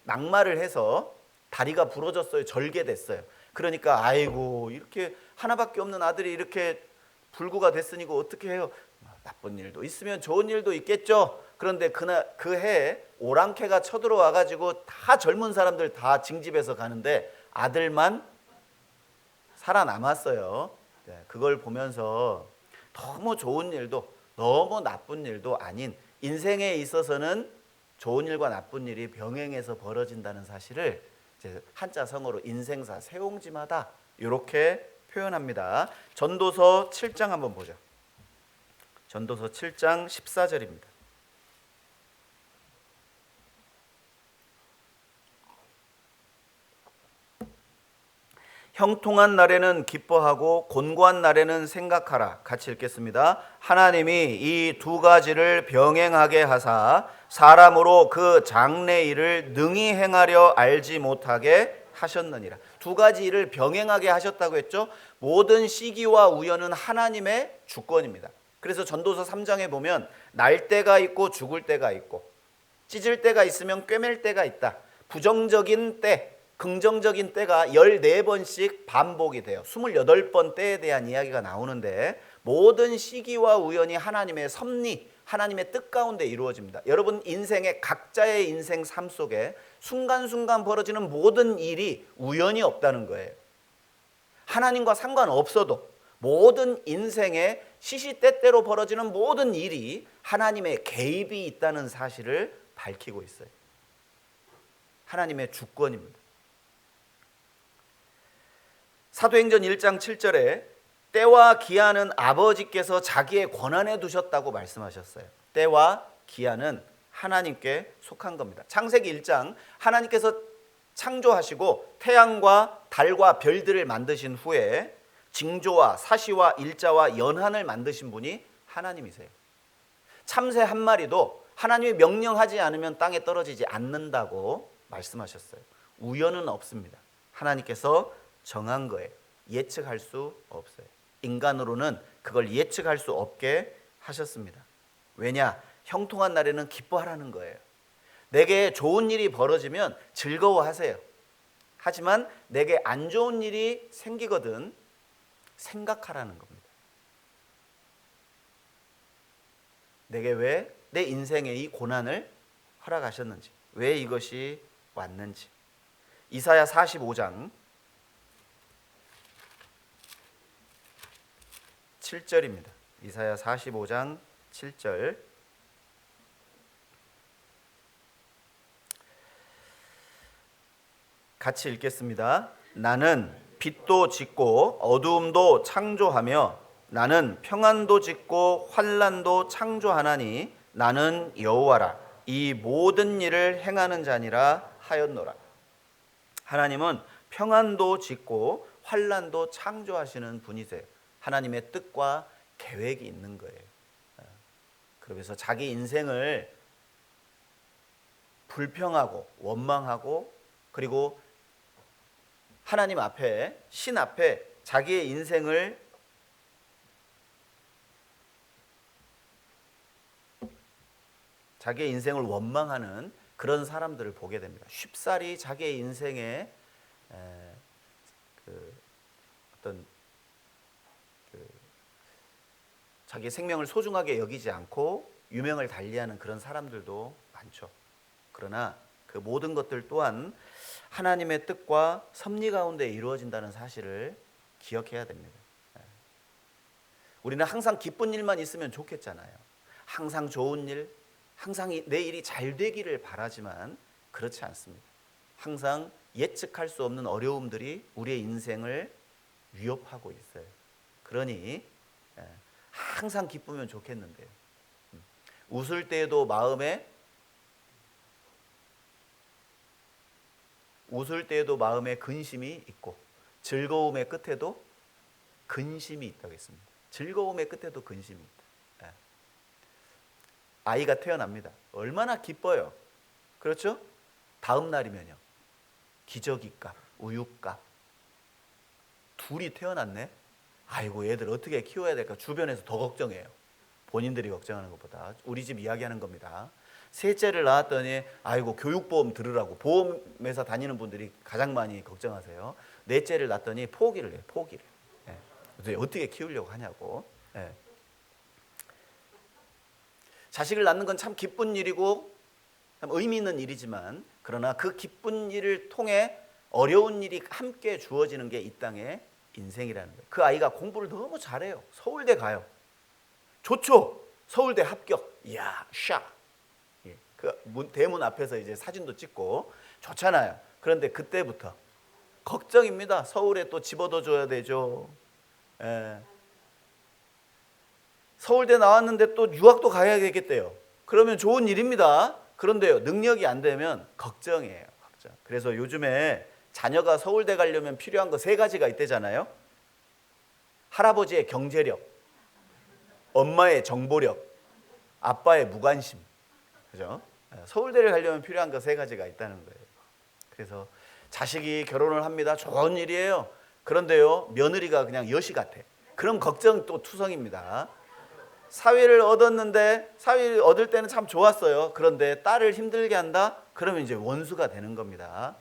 낙마를 해서 다리가 부러졌어요. 절개됐어요. 그러니까 아이고 이렇게 하나밖에 없는 아들이 이렇게 불구가 됐으니 이거 어떻게 해요? 나쁜 일도 있으면 좋은 일도 있겠죠. 그런데 그 해에 오랑캐가 쳐들어와 가지고 다 젊은 사람들 다 징집해서 가는데 아들만 살아남았어요. 네, 그걸 보면서 너무 좋은 일도 너무 나쁜 일도 아닌 인생에 있어서는 좋은 일과 나쁜 일이 병행해서 벌어진다는 사실을 이제 한자 성어로 인생사 세옹지마다 이렇게 표현합니다. 전도서 7장 한번 보죠. 전도서 7장 14절입니다. 형통한 날에는 기뻐하고 곤고한 날에는 생각하라. 같이 읽겠습니다. 하나님이 이 두 가지를 병행하게 하사 사람으로 그 장래 일을 능히 행하려 알지 못하게 하셨느니라. 두 가지 일을 병행하게 하셨다고 했죠. 모든 시기와 우연은 하나님의 주권입니다. 그래서 전도서 3장에 보면 날 때가 있고 죽을 때가 있고 찢을 때가 있으면 꿰맬 때가 있다. 부정적인 때 긍정적인 때가 14번씩 반복이 돼요. 28번 때에 대한 이야기가 나오는데 모든 시기와 우연이 하나님의 섭리, 하나님의 뜻 가운데 이루어집니다. 여러분 인생의 각자의 인생 삶 속에 순간순간 벌어지는 모든 일이 우연이 없다는 거예요. 하나님과 상관없어도 모든 인생의 시시때때로 벌어지는 모든 일이 하나님의 개입이 있다는 사실을 밝히고 있어요. 하나님의 주권입니다. 사도행전 1장 7절에 때와 기한은 아버지께서 자기의 권한에 두셨다고 말씀하셨어요. 때와 기한은 하나님께 속한 겁니다. 창세기 1장 하나님께서 창조하시고 태양과 달과 별들을 만드신 후에 징조와 사시와 일자와 연한을 만드신 분이 하나님이세요. 참새 한 마리도 하나님이 명령하지 않으면 땅에 떨어지지 않는다고 말씀하셨어요. 우연은 없습니다. 하나님께서 정한 거예요. 예측할 수 없어요. 인간으로는 그걸 예측할 수 없게 하셨습니다. 왜냐? 형통한 날에는 기뻐하라는 거예요. 내게 좋은 일이 벌어지면 즐거워하세요. 하지만 내게 안 좋은 일이 생기거든 생각하라는 겁니다. 내게 왜 내 인생에 이 고난을 허락하셨는지, 왜 이것이 왔는지. 이사야 45장 7절입니다. 이사야 45장 7절. 같이 읽겠습니다. 나는 빛도 짓고 어두움도 창조하며 나는 평안도 짓고 환난도 창조하나니 나는 여호와라. 이 모든 일을 행하는 자니라 하였노라. 하나님은 평안도 짓고 환난도 창조하시는 분이세요. 하나님의 뜻과 계획이 있는 거예요. 그래서 자기 인생을 불평하고 원망하고 그리고 하나님 앞에 신 앞에 자기의 인생을 원망하는 그런 사람들을 보게 됩니다. 쉽사리 자기의 인생에 어떤 자기 생명을 소중하게 여기지 않고 유명을 달리하는 그런 사람들도 많죠. 그러나 그 모든 것들 또한 하나님의 뜻과 섭리 가운데 이루어진다는 사실을 기억해야 됩니다. 우리는 항상 기쁜 일만 있으면 좋겠잖아요. 항상 좋은 일, 항상 내 일이 잘 되기를 바라지만 그렇지 않습니다. 항상 예측할 수 없는 어려움들이 우리의 인생을 위협하고 있어요. 그러니 항상 기쁘면 좋겠는데요. 웃을 때에도 마음에 근심이 있고 즐거움의 끝에도 근심이 있다고 했습니다. 즐거움의 끝에도 근심이 있다. 아이가 태어납니다. 얼마나 기뻐요. 그렇죠? 다음 날이면요. 기저귀값, 우유값. 둘이 태어났네. 아이고 애들 어떻게 키워야 될까 주변에서 더 걱정해요. 본인들이 걱정하는 것보다. 우리 집 이야기하는 겁니다. 셋째를 낳았더니 아이고 교육보험 들으라고 보험회사 다니는 분들이 가장 많이 걱정하세요. 넷째를 낳았더니 포기를 해요. 포기를. 어떻게 키우려고 하냐고. 자식을 낳는 건 참 기쁜 일이고 참 의미 있는 일이지만 그러나 그 기쁜 일을 통해 어려운 일이 함께 주어지는 게 이 땅의 인생이라는 거예요. 그 아이가 공부를 너무 잘해요. 서울대 가요. 좋죠. 서울대 합격. 이야, 샤. 그 대문 앞에서 이제 사진도 찍고 좋잖아요. 그런데 그때부터 걱정입니다. 서울에 또 집어넣어 줘야 되죠. 서울대 나왔는데 또 유학도 가야 되겠대요. 그러면 좋은 일입니다. 그런데요, 능력이 안 되면 걱정이에요. 걱정. 그래서 요즘에 자녀가 서울대 가려면 필요한 거 3가지가 있대잖아요. 할아버지의 경제력, 엄마의 정보력, 아빠의 무관심. 그죠? 서울대를 가려면 필요한 거 3가지가 있다는 거예요. 그래서 자식이 결혼을 합니다. 좋은 일이에요. 그런데요, 며느리가 그냥 여시 같아. 그럼 걱정 또 투성입니다. 사위를 얻었는데 사위를 얻을 때는 참 좋았어요. 그런데 딸을 힘들게 한다? 그러면 이제 원수가 되는 겁니다.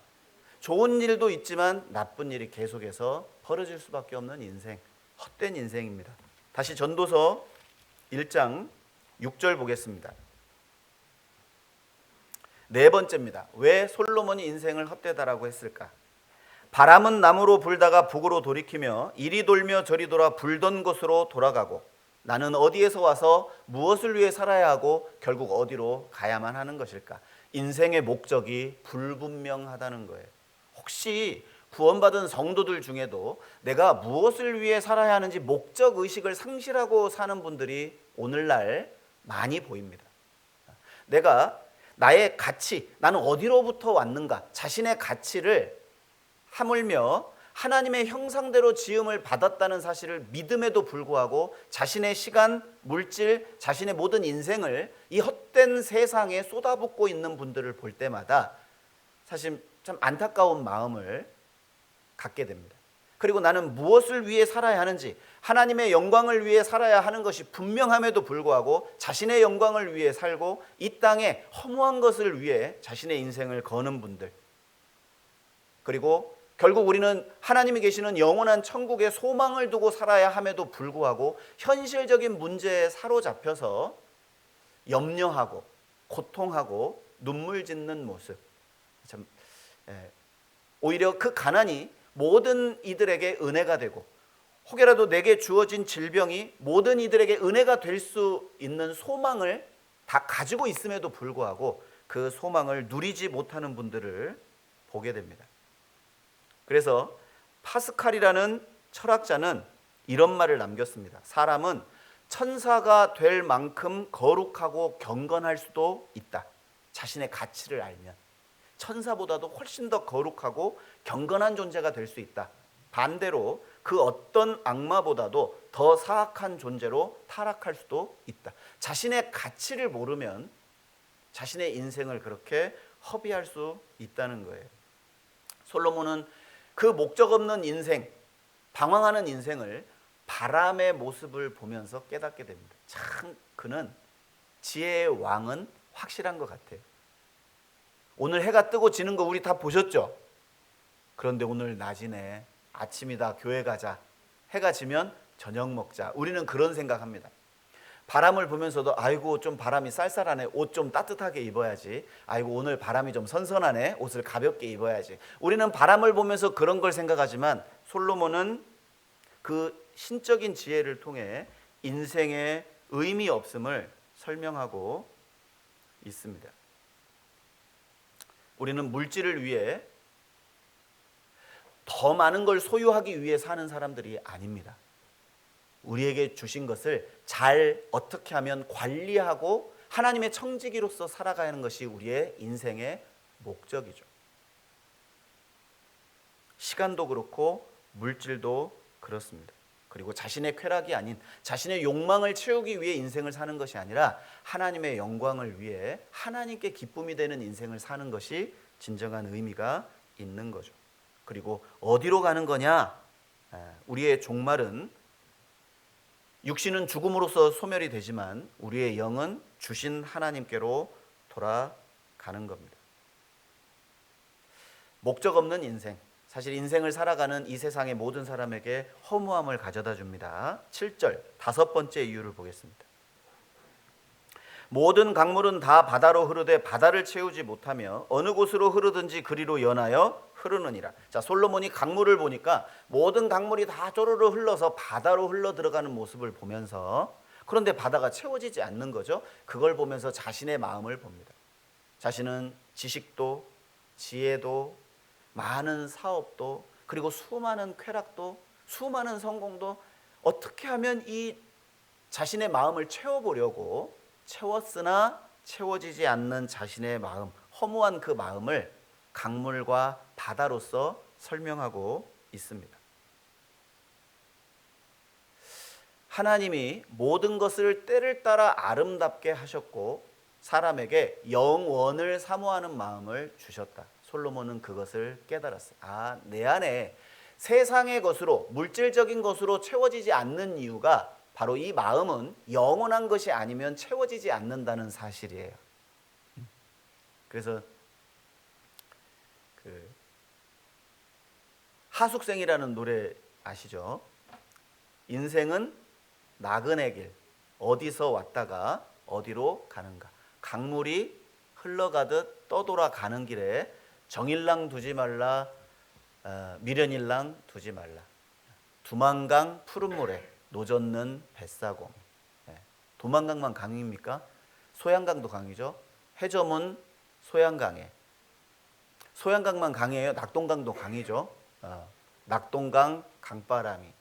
좋은 일도 있지만 나쁜 일이 계속해서 벌어질 수밖에 없는 인생, 헛된 인생입니다. 다시 전도서 1장 6절 보겠습니다. 4번째입니다. 왜 솔로몬이 인생을 헛되다라고 했을까? 바람은 남으로 불다가 북으로 돌이키며 이리 돌며 저리 돌아 불던 곳으로 돌아가고 나는 어디에서 와서 무엇을 위해 살아야 하고 결국 어디로 가야만 하는 것일까? 인생의 목적이 불분명하다는 거예요. 혹시 구원받은 성도들 중에도 내가 무엇을 위해 살아야 하는지 목적의식을 상실하고 사는 분들이 오늘날 많이 보입니다. 내가 나의 가치, 나는 어디로부터 왔는가, 자신의 가치를 하물며 하나님의 형상대로 지음을 받았다는 사실을 믿음에도 불구하고 자신의 시간, 물질, 자신의 모든 인생을 이 헛된 세상에 쏟아붓고 있는 분들을 볼 때마다 사실 참 안타까운 마음을 갖게 됩니다. 그리고 나는 무엇을 위해 살아야 하는지, 하나님의 영광을 위해 살아야 하는 것이 분명함에도 불구하고 자신의 영광을 위해 살고 이 땅에 허무한 것을 위해 자신의 인생을 거는 분들, 그리고 결국 우리는 하나님이 계시는 영원한 천국에 소망을 두고 살아야 함에도 불구하고 현실적인 문제에 사로잡혀서 염려하고 고통하고 눈물 짓는 모습, 참 오히려 그 가난이 모든 이들에게 은혜가 되고 혹여라도 내게 주어진 질병이 모든 이들에게 은혜가 될 수 있는 소망을 다 가지고 있음에도 불구하고 그 소망을 누리지 못하는 분들을 보게 됩니다. 그래서 파스칼이라는 철학자는 이런 말을 남겼습니다. 사람은 천사가 될 만큼 거룩하고 경건할 수도 있다. 자신의 가치를 알면 천사보다도 훨씬 더 거룩하고 경건한 존재가 될 수 있다. 반대로 그 어떤 악마보다도 더 사악한 존재로 타락할 수도 있다. 자신의 가치를 모르면 자신의 인생을 그렇게 허비할 수 있다는 거예요. 솔로몬은 그 목적 없는 인생, 방황하는 인생을 바람의 모습을 보면서 깨닫게 됩니다. 참 그는 지혜의 왕은 확실한 것 같아요. 오늘 해가 뜨고 지는 거 우리 다 보셨죠? 그런데 오늘 낮이네. 아침이다. 교회 가자. 해가 지면 저녁 먹자. 우리는 그런 생각합니다. 바람을 보면서도 아이고 좀 바람이 쌀쌀하네. 옷 좀 따뜻하게 입어야지. 아이고 오늘 바람이 좀 선선하네. 옷을 가볍게 입어야지. 우리는 바람을 보면서 그런 걸 생각하지만 솔로몬은 그 신적인 지혜를 통해 인생의 의미 없음을 설명하고 있습니다. 우리는 물질을 위해 더 많은 걸 소유하기 위해 사는 사람들이 아닙니다. 우리에게 주신 것을 잘 어떻게 하면 관리하고 하나님의 청지기로서 살아가는 것이 우리의 인생의 목적이죠. 시간도 그렇고 물질도 그렇습니다. 그리고 자신의 쾌락이 아닌 자신의 욕망을 채우기 위해 인생을 사는 것이 아니라 하나님의 영광을 위해 하나님께 기쁨이 되는 인생을 사는 것이 진정한 의미가 있는 거죠. 그리고 어디로 가는 거냐? 우리의 종말은 육신은 죽음으로써 소멸이 되지만 우리의 영은 주신 하나님께로 돌아가는 겁니다. 목적 없는 인생, 사실 인생을 살아가는 이 세상의 모든 사람에게 허무함을 가져다 줍니다. 7절, 다섯 번째 이유를 보겠습니다. 모든 강물은 다 바다로 흐르되 바다를 채우지 못하며 어느 곳으로 흐르든지 그리로 연하여 흐르느니라. 자, 솔로몬이 강물을 보니까 모든 강물이 다 쪼르르 흘러서 바다로 흘러 들어가는 모습을 보면서, 그런데 바다가 채워지지 않는 거죠. 그걸 보면서 자신의 마음을 봅니다. 자신은 지식도 지혜도 많은 사업도 그리고 수많은 쾌락도 수많은 성공도 어떻게 하면 이 자신의 마음을 채워보려고 채웠으나 채워지지 않는 자신의 마음, 허무한 그 마음을 강물과 바다로서 설명하고 있습니다. 하나님이 모든 것을 때를 따라 아름답게 하셨고 사람에게 영원을 사모하는 마음을 주셨다. 솔로몬은 그것을 깨달았어요. 아, 내 안에 세상의 것으로, 물질적인 것으로 채워지지 않는 이유가 바로 이 마음은 영원한 것이 아니면 채워지지 않는다는 사실이에요. 그래서 하숙생이라는 노래 아시죠? 인생은 나그네 길, 어디서 왔다가 어디로 가는가. 강물이 흘러가듯 떠돌아가는 길에 정일랑 두지 말라, 미련일랑 두지 말라. 두만강 푸른 모래 노젓는 뱃사공. 도만강만 강입니까? 소양강도 강이죠. 해저문 소양강에. 소양강만 강이에요? 낙동강도 강이죠. 낙동강 강바람이.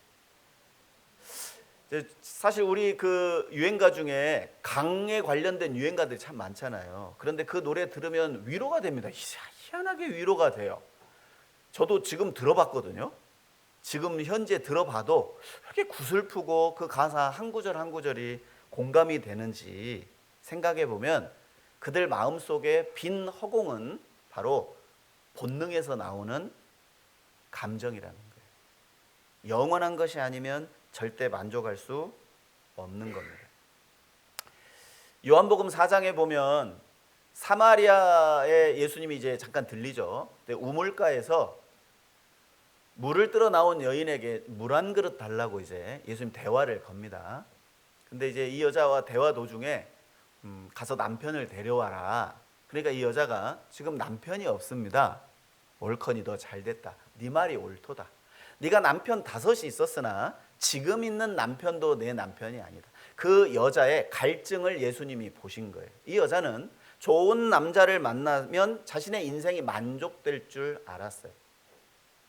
사실 우리 그 유행가 중에 강에 관련된 유행가들이 참 많잖아요. 그런데 그 노래 들으면 위로가 됩니다. 희한하게 위로가 돼요. 저도 지금 들어봤거든요. 지금 현재 들어봐도 이렇게 구슬프고 그 가사 한 구절 한 구절이 공감이 되는지 생각해 보면 그들 마음속에 빈 허공은 바로 본능에서 나오는 감정이라는 거예요. 영원한 것이 아니면 절대 만족할 수 없는 겁니다. 요한복음 4장에 보면 사마리아에 예수님이 이제 잠깐 들리죠. 우물가에서 물을 뜨러 나온 여인에게 물 한 그릇 달라고 이제 예수님 대화를 겁니다. 근데 이제 이 여자와 대화 도중에 가서 남편을 데려와라. 그러니까 이 여자가 지금 남편이 없습니다. 옳거니 너 잘됐다. 네 말이 옳도다. 네가 남편 5이 있었으나 지금 있는 남편도 내 남편이 아니다. 그 여자의 갈증을 예수님이 보신 거예요. 이 여자는 좋은 남자를 만나면 자신의 인생이 만족될 줄 알았어요.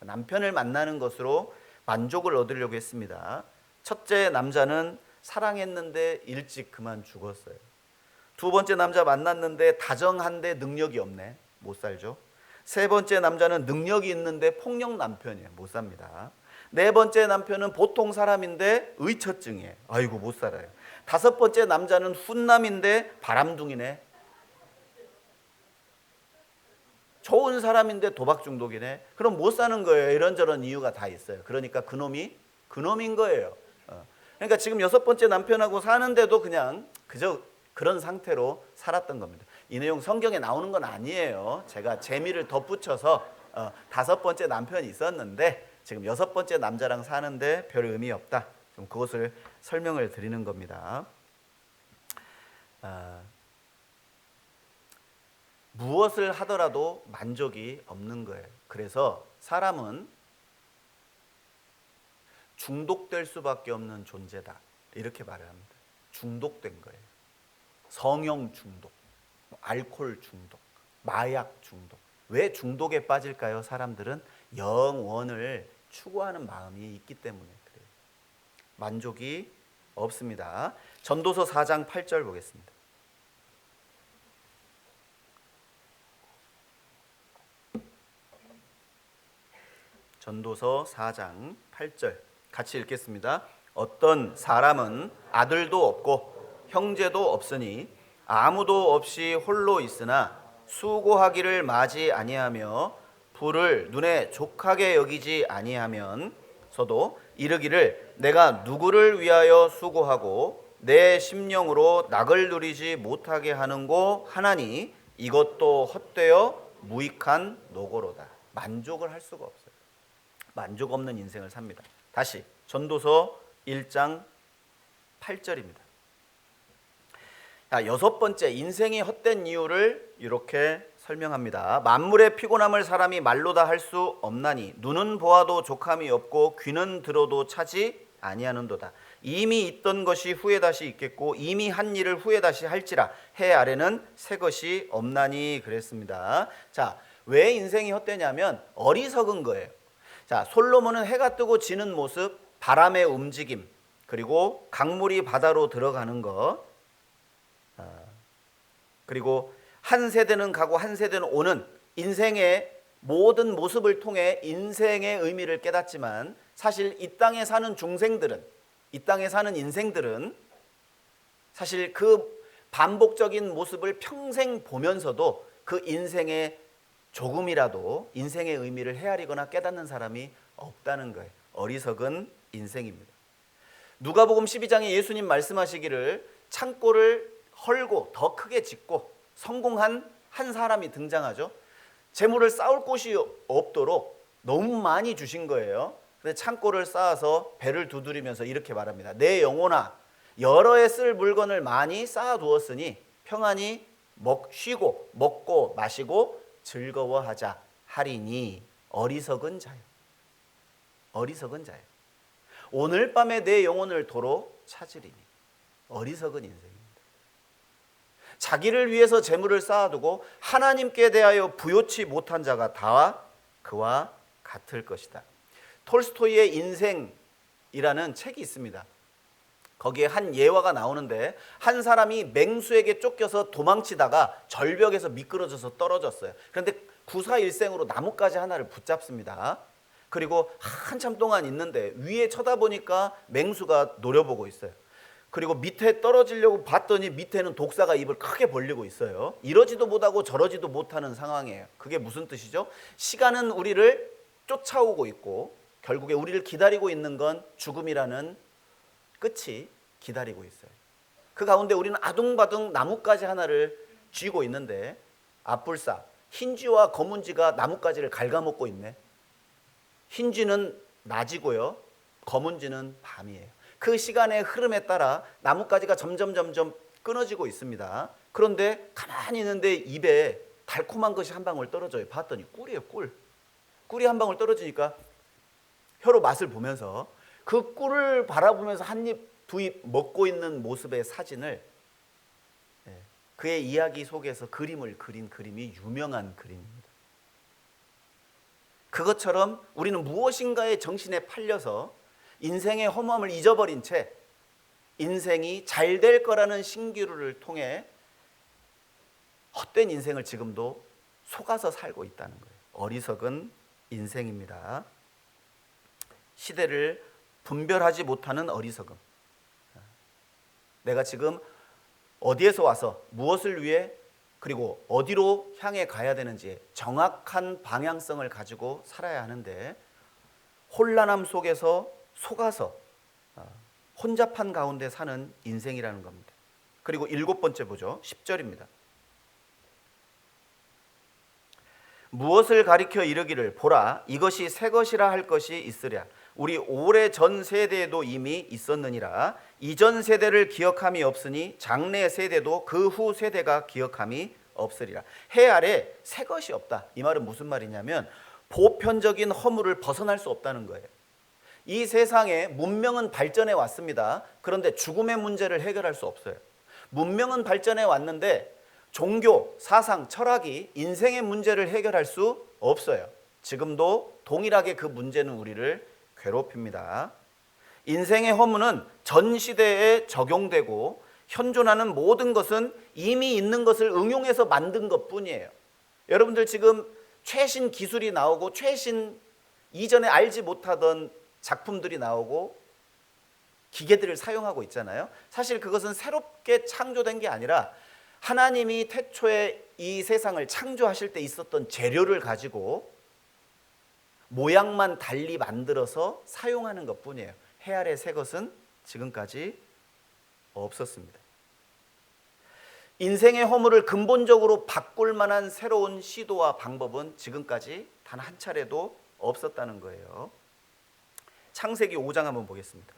남편을 만나는 것으로 만족을 얻으려고 했습니다. 첫째 남자는 사랑했는데 일찍 그만 죽었어요. 두 번째 남자 만났는데 다정한데 능력이 없네. 못 살죠. 세 번째 남자는 능력이 있는데 폭력 남편이에요. 못 삽니다. 네 번째 남편은 보통 사람인데 의처증이에요. 아이고 못 살아요. 다섯 번째 남자는 훈남인데 바람둥이네. 좋은 사람인데 도박 중독이네. 그럼 못 사는 거예요. 이런저런 이유가 다 있어요. 그러니까 그놈인 거예요. 그러니까 지금 6번째 남편하고 사는데도 그냥 그저 그런 상태로 살았던 겁니다. 이 내용 성경에 나오는 건 아니에요. 제가 재미를 덧붙여서 5번째 남편이 있었는데 지금 6번째 남자랑 사는데 별 의미 없다. 좀 그것을 설명을 드리는 겁니다. 무엇을 하더라도 만족이 없는 거예요. 그래서 사람은 중독될 수밖에 없는 존재다. 이렇게 말을 합니다. 중독된 거예요. 성형 중독, 알코올 중독, 마약 중독. 왜 중독에 빠질까요? 사람들은 영원을 추구하는 마음이 있기 때문에 그래요. 만족이 없습니다. 전도서 4장 8절 보겠습니다. 전도서 4장 8절 같이 읽겠습니다. 어떤 사람은 아들도 없고 형제도 없으니 아무도 없이 홀로 있으나 수고하기를 마지 아니하며 부를 눈에 족하게 여기지 아니하면서도 이르기를 내가 누구를 위하여 수고하고 내 심령으로 낙을 누리지 못하게 하는고 하나니 이것도 헛되어 무익한 노고로다. 만족을 할 수가 없어요. 만족 없는 인생을 삽니다. 다시 전도서 1장 8절입니다. 여섯 번째, 인생이 헛된 이유를 이렇게 설명합니다. 만물의 피곤함을 사람이 말로 다 할 수 없나니 눈은 보아도 족함이 없고 귀는 들어도 차지 아니하는도다. 이미 있던 것이 후에 다시 있겠고 이미 한 일을 후에 다시 할지라 해 아래는 새 것이 없나니 그랬습니다. 자, 왜 인생이 헛되냐면 어리석은 거예요. 자, 솔로몬은 해가 뜨고 지는 모습, 바람의 움직임, 그리고 강물이 바다로 들어가는 것, 그리고 한 세대는 가고 한 세대는 오는 인생의 모든 모습을 통해 인생의 의미를 깨닫지만 사실 이 땅에 사는 중생들은, 이 땅에 사는 인생들은 사실 그 반복적인 모습을 평생 보면서도 그 인생의 조금이라도 인생의 의미를 헤아리거나 깨닫는 사람이 없다는 거예요. 어리석은 인생입니다. 누가복음 12장에 예수님 말씀하시기를 창고를 헐고 더 크게 짓고 성공한 한 사람이 등장하죠. 재물을 쌓을 곳이 없도록 너무 많이 주신 거예요. 근데 창고를 쌓아서 배를 두드리면서 이렇게 말합니다. 내 영혼아, 여러 해 쓸 물건을 많이 쌓아두었으니 평안히 쉬고 먹고 마시고 즐거워하자 하리니. 어리석은 자요. 어리석은 자요. 오늘 밤에 내 영혼을 도로 찾으리니. 어리석은 인생입니다. 자기를 위해서 재물을 쌓아두고 하나님께 대하여 부요치 못한 자가 다 그와 같을 것이다. 톨스토이의 인생이라는 책이 있습니다. 거기에 한 예화가 나오는데 한 사람이 맹수에게 쫓겨서 도망치다가 절벽에서 미끄러져서 떨어졌어요. 그런데 구사일생으로 나뭇가지 하나를 붙잡습니다. 그리고 한참 동안 있는데 위에 쳐다보니까 맹수가 노려보고 있어요. 그리고 밑에 떨어지려고 봤더니 밑에는 독사가 입을 크게 벌리고 있어요. 이러지도 못하고 저러지도 못하는 상황이에요. 그게 무슨 뜻이죠? 시간은 우리를 쫓아오고 있고 결국에 우리를 기다리고 있는 건 죽음이라는 끝이 기다리고 있어요. 그 가운데 우리는 아둥바둥 나뭇가지 하나를 쥐고 있는데 앞불싸 흰쥐와 검은쥐가 나뭇가지를 갉아먹고 있네. 흰쥐는 낮이고요, 검은쥐는 밤이에요. 그 시간의 흐름에 따라 나뭇가지가 점점 끊어지고 있습니다. 그런데 가만히 있는데 입에 달콤한 것이 한 방울 떨어져요. 봤더니 꿀이에요, 꿀. 꿀이 한 방울 떨어지니까 혀로 맛을 보면서 그 꿀을 바라보면서 한 입, 두 입 먹고 있는 모습의 사진을, 그의 이야기 속에서 그림을 그린 그림이 유명한 그림입니다. 그것처럼 우리는 무엇인가의 정신에 팔려서 인생의 허무함을 잊어버린 채 인생이 잘 될 거라는 신기루를 통해 헛된 인생을 지금도 속아서 살고 있다는 거예요. 어리석은 인생입니다. 시대를 분별하지 못하는 어리석음. 내가 지금 어디에서 와서 무엇을 위해 그리고 어디로 향해 가야 되는지 정확한 방향성을 가지고 살아야 하는데 혼란함 속에서 속아서 혼잡한 가운데 사는 인생이라는 겁니다. 그리고 일곱 번째 보죠. 10절입니다. 무엇을 가리켜 이르기를 보라 이것이 새 것이라 할 것이 있으랴. 우리 오래전 세대에도 이미 있었느니라. 이전 세대를 기억함이 없으니 장래 세대도 그 후 세대가 기억함이 없으리라. 해 아래 새 것이 없다. 이 말은 무슨 말이냐면 보편적인 허물을 벗어날 수 없다는 거예요. 이 세상에 문명은 발전해 왔습니다. 그런데 죽음의 문제를 해결할 수 없어요. 문명은 발전해 왔는데 종교, 사상, 철학이 인생의 문제를 해결할 수 없어요. 지금도 동일하게 그 문제는 우리를 괴롭힙니다. 인생의 허무는 전 시대에 적용되고 현존하는 모든 것은 이미 있는 것을 응용해서 만든 것뿐이에요. 여러분들 지금 최신 기술이 나오고 최신 이전에 알지 못하던 작품들이 나오고 기계들을 사용하고 있잖아요. 사실 그것은 새롭게 창조된 게 아니라 하나님이 태초에 이 세상을 창조하실 때 있었던 재료를 가지고 모양만 달리 만들어서 사용하는 것뿐이에요. 해 아래 새 것은 지금까지 없었습니다. 인생의 허물을 근본적으로 바꿀 만한 새로운 시도와 방법은 지금까지 단 한 차례도 없었다는 거예요. 창세기 5장 한번 보겠습니다.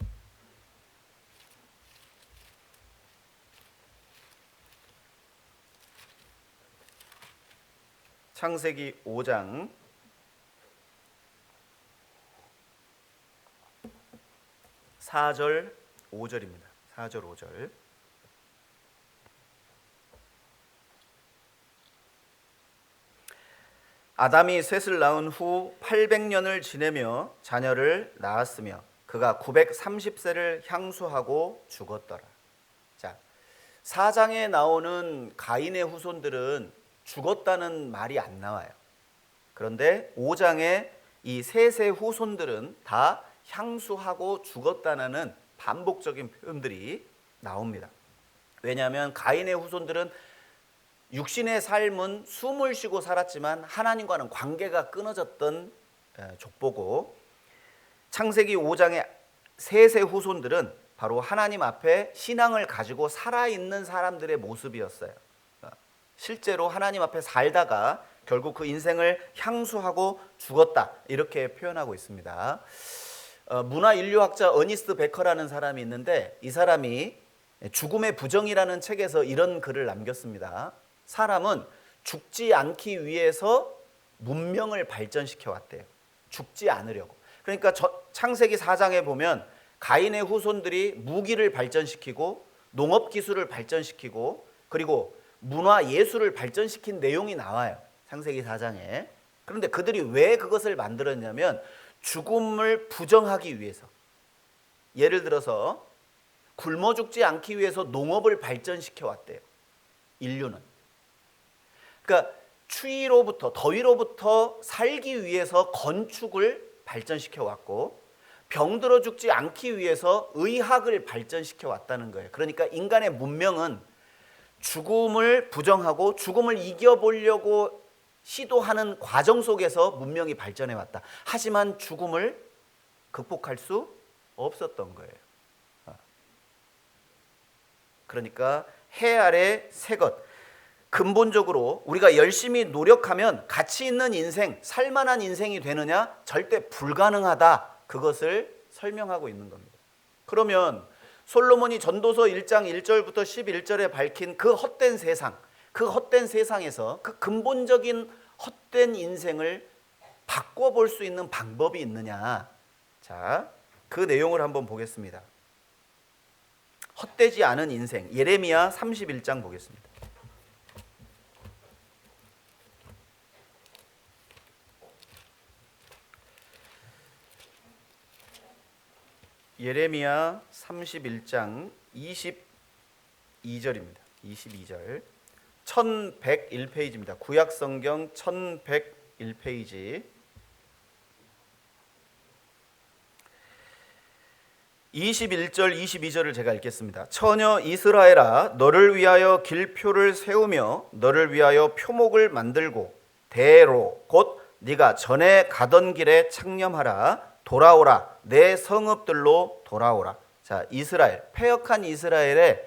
창세기 5장 4절 5절입니다. 4절 5절. 아담이 셋을 낳은 후 800년을 지내며 자녀를 낳았으며 그가 930세를 향수하고 죽었더라. 자, 4장에 나오는 가인의 후손들은 죽었다는 말이 안 나와요. 그런데 5장에 이 셋의 후손들은 다 향수하고 죽었다는 반복적인 표현들이 나옵니다. 왜냐하면 가인의 후손들은 육신의 삶은 숨을 쉬고 살았지만 하나님과는 관계가 끊어졌던 족보고, 창세기 5장의 셋의 후손들은 바로 하나님 앞에 신앙을 가지고 살아있는 사람들의 모습이었어요. 실제로 하나님 앞에 살다가 결국 그 인생을 향수하고 죽었다, 이렇게 표현하고 있습니다. 문화인류학자 어니스트 베커라는 사람이 있는데, 이 사람이 죽음의 부정이라는 책에서 이런 글을 남겼습니다. 사람은 죽지 않기 위해서 문명을 발전시켜 왔대요. 죽지 않으려고. 그러니까 창세기 4장에 보면 가인의 후손들이 무기를 발전시키고 농업기술을 발전시키고 그리고 문화 예술을 발전시킨 내용이 나와요. 창세기 4장에. 그런데 그들이 왜 그것을 만들었냐면 죽음을 부정하기 위해서. 예를 들어서 굶어 죽지 않기 위해서 농업을 발전시켜 왔대요. 인류는. 그러니까 추위로부터, 더위로부터 살기 위해서 건축을 발전시켜 왔고, 병들어 죽지 않기 위해서 의학을 발전시켜 왔다는 거예요. 그러니까 인간의 문명은 죽음을 부정하고 죽음을 이겨보려고 시도하는 과정 속에서 문명이 발전해 왔다. 하지만 죽음을 극복할 수 없었던 거예요. 그러니까 해 아래 새 것. 근본적으로 우리가 열심히 노력하면 가치 있는 인생, 살만한 인생이 되느냐? 절대 불가능하다. 그것을 설명하고 있는 겁니다. 그러면 솔로몬이 전도서 1장 1절부터 11절에 밝힌 그 헛된 세상, 그 헛된 세상에서 그 근본적인 헛된 인생을 바꿔볼 수 있는 방법이 있느냐? 자, 그 내용을 한번 보겠습니다. 헛되지 않은 인생, 예레미야 31장 보겠습니다. 예레미야 31장 22절입니다. 22절. 1101페이지입니다. 구약성경 1101페이지. 21절 22절을 제가 읽겠습니다. 처녀 이스라엘아, 너를 위하여 길표를 세우며 너를 위하여 표목을 만들고 대로 곧 네가 전에 가던 길에 창념하라. 돌아오라. 내 성읍들로 돌아오라. 자, 이스라엘, 패역한 이스라엘의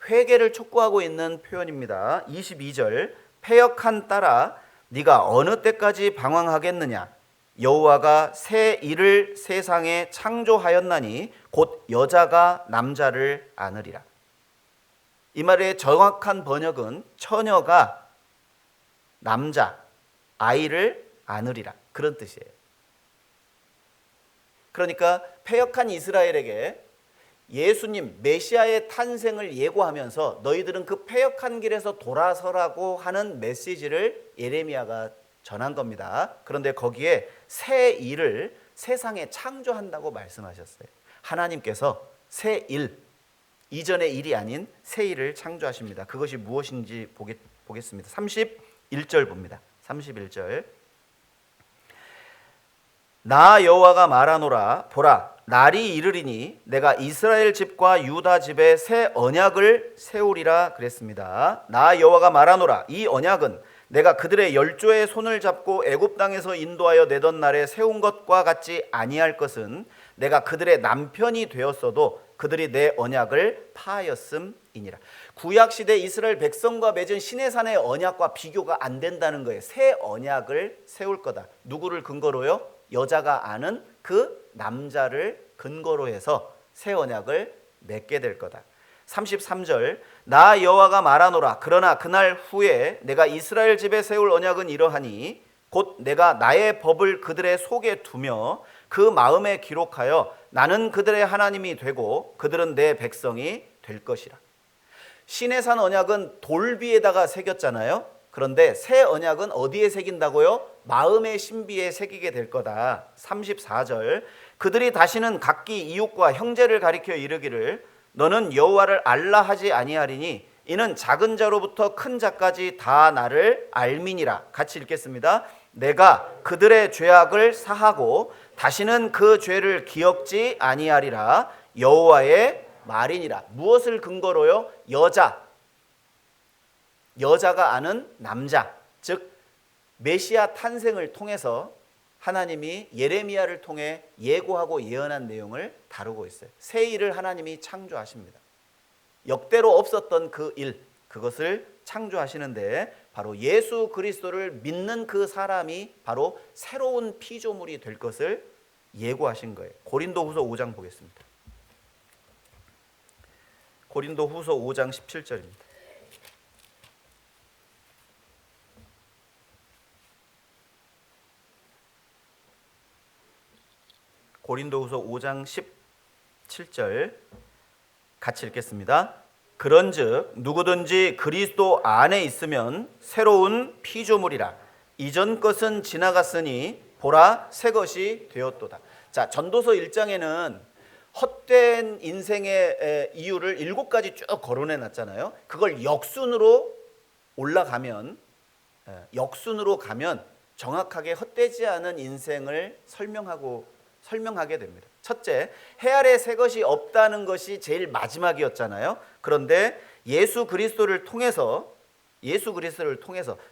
회개를 촉구하고 있는 표현입니다. 22절. 패역한 딸아, 네가 어느 때까지 방황하겠느냐? 여호와가 새 일을 세상에 창조하였나니 곧 여자가 남자를 안으리라. 이 말의 정확한 번역은 처녀가 남자, 아이를 안으리라, 그런 뜻이에요. 그러니까 패역한 이스라엘에게 예수님, 메시아의 탄생을 예고하면서 너희들은 그 패역한 길에서 돌아서라고 하는 메시지를 예레미야가 전한 겁니다. 그런데 거기에 새 일을 세상에 창조한다고 말씀하셨어요. 하나님께서 새 일, 이전의 일이 아닌 새 일을 창조하십니다. 그것이 무엇인지 보겠습니다. 31절 봅니다. 31절. 나 여호와가 말하노라. 보라, 날이 이르리니 내가 이스라엘 집과 유다 집에 새 언약을 세우리라 그랬습니다. 나 여호와가 말하노라. 이 언약은 내가 그들의 열조의 손을 잡고 애굽 땅에서 인도하여 내던 날에 세운 것과 같지 아니할 것은 내가 그들의 남편이 되었어도 그들이 내 언약을 파하였음이니라. 구약 시대 이스라엘 백성과 맺은 시내산의 언약과 비교가 안 된다는 거예요. 새 언약을 세울 거다. 누구를 근거로요? 여자가 아는 그 남자를 근거로 해서 새 언약을 맺게 될 거다. 33절. 나 여호와가 말하노라. 그러나 그날 후에 내가 이스라엘 집에 세울 언약은 이러하니 곧 내가 나의 법을 그들의 속에 두며 그 마음에 기록하여 나는 그들의 하나님이 되고 그들은 내 백성이 될 것이라. 시내산 언약은 돌비에다가 새겼잖아요. 그런데 새 언약은 어디에 새긴다고요? 마음의 신비에 새기게 될 거다. 34절. 그들이 다시는 각기 이웃과 형제를 가리켜 이르기를 너는 여호와를 알라 하지 아니하리니 이는 작은 자로부터 큰 자까지 다 나를 알미니라. 같이 읽겠습니다. 내가 그들의 죄악을 사하고 다시는 그 죄를 기억지 아니하리라. 여호와의 말이니라. 무엇을 근거로요? 여자가 아는 남자, 즉 메시아 탄생을 통해서 하나님이 예레미야를 통해 예고하고 예언한 내용을 다루고 있어요. 새 일을 하나님이 창조하십니다. 역대로 없었던 그 일, 그것을 창조하시는데 바로 예수 그리스도를 믿는 그 사람이 바로 새로운 피조물이 될 것을 예고하신 거예요. 고린도후서 5장 보겠습니다. 고린도후서 5장 17절입니다. 고린도후서 5장 17절 같이 읽겠습니다. 그런즉 누구든지 그리스도 안에 있으면 새로운 피조물이라. 이전 것은 지나갔으니 보라 새 것이 되었도다. 자, 전도서 1장에는 헛된 인생의 이유를 7가지 쭉 거론해 놨잖아요. 그걸 역순으로 가면 정확하게 헛되지 않은 인생을 설명하게 됩니다. 첫째, 해 아래 새 것이 없다는 것이 제일 마지막이었잖아요. 그런데 예수 그리스도를 통해서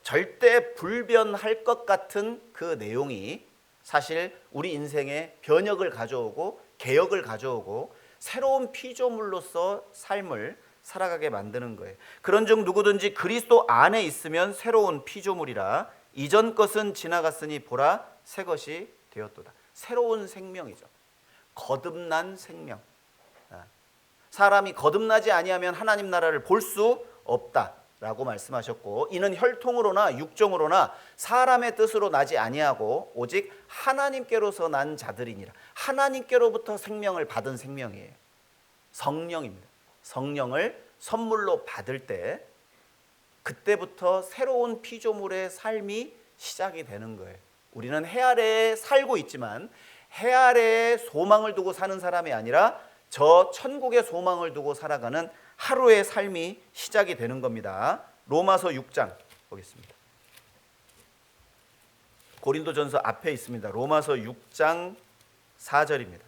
절대 불변할 것 같은 그 내용이 사실 우리 인생에 변혁을 가져오고 개혁을 가져오고 새로운 피조물로서 삶을 살아가게 만드는 거예요. 그런즉 누구든지 그리스도 안에 있으면 새로운 피조물이라. 이전 것은 지나갔으니 보라 새 것이 되었도다. 새로운 생명이죠. 거듭난 생명. 사람이 거듭나지 아니하면 하나님 나라를 볼 수 없다라고 말씀하셨고, 이는 혈통으로나 육정으로나 사람의 뜻으로 나지 아니하고 오직 하나님께로서 난 자들이니라. 하나님께로부터 생명을 받은 생명이에요. 성령입니다. 성령을 선물로 받을 때 그때부터 새로운 피조물의 삶이 시작이 되는 거예요. 우리는 해 아래에 살고 있지만 해 아래에 소망을 두고 사는 사람이 아니라 저 천국의 소망을 두고 살아가는 하루의 삶이 시작이 되는 겁니다. 로마서 6장 보겠습니다. 고린도전서 앞에 있습니다. 로마서 6장 4절입니다.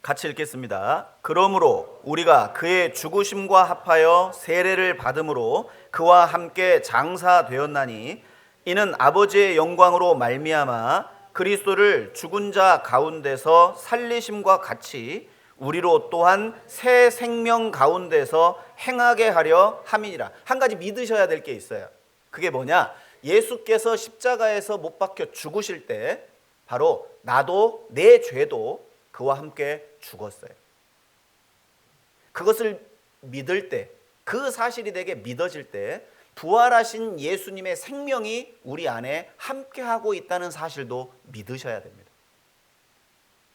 같이 읽겠습니다. 그러므로 우리가 그의 죽으심과 합하여 세례를 받음으로 그와 함께 장사되었나니 이는 아버지의 영광으로 말미암아 그리스도를 죽은 자 가운데서 살리심과 같이 우리로 또한 새 생명 가운데서 행하게 하려 함이니라. 한 가지 믿으셔야 될 게 있어요. 그게 뭐냐? 예수께서 십자가에서 못 박혀 죽으실 때 바로 나도 내 죄도 그와 함께 죽었어요. 그것을 믿을 때, 그 사실이 내게 믿어질 때 부활하신 예수님의 생명이 우리 안에 함께하고 있다는 사실도 믿으셔야 됩니다.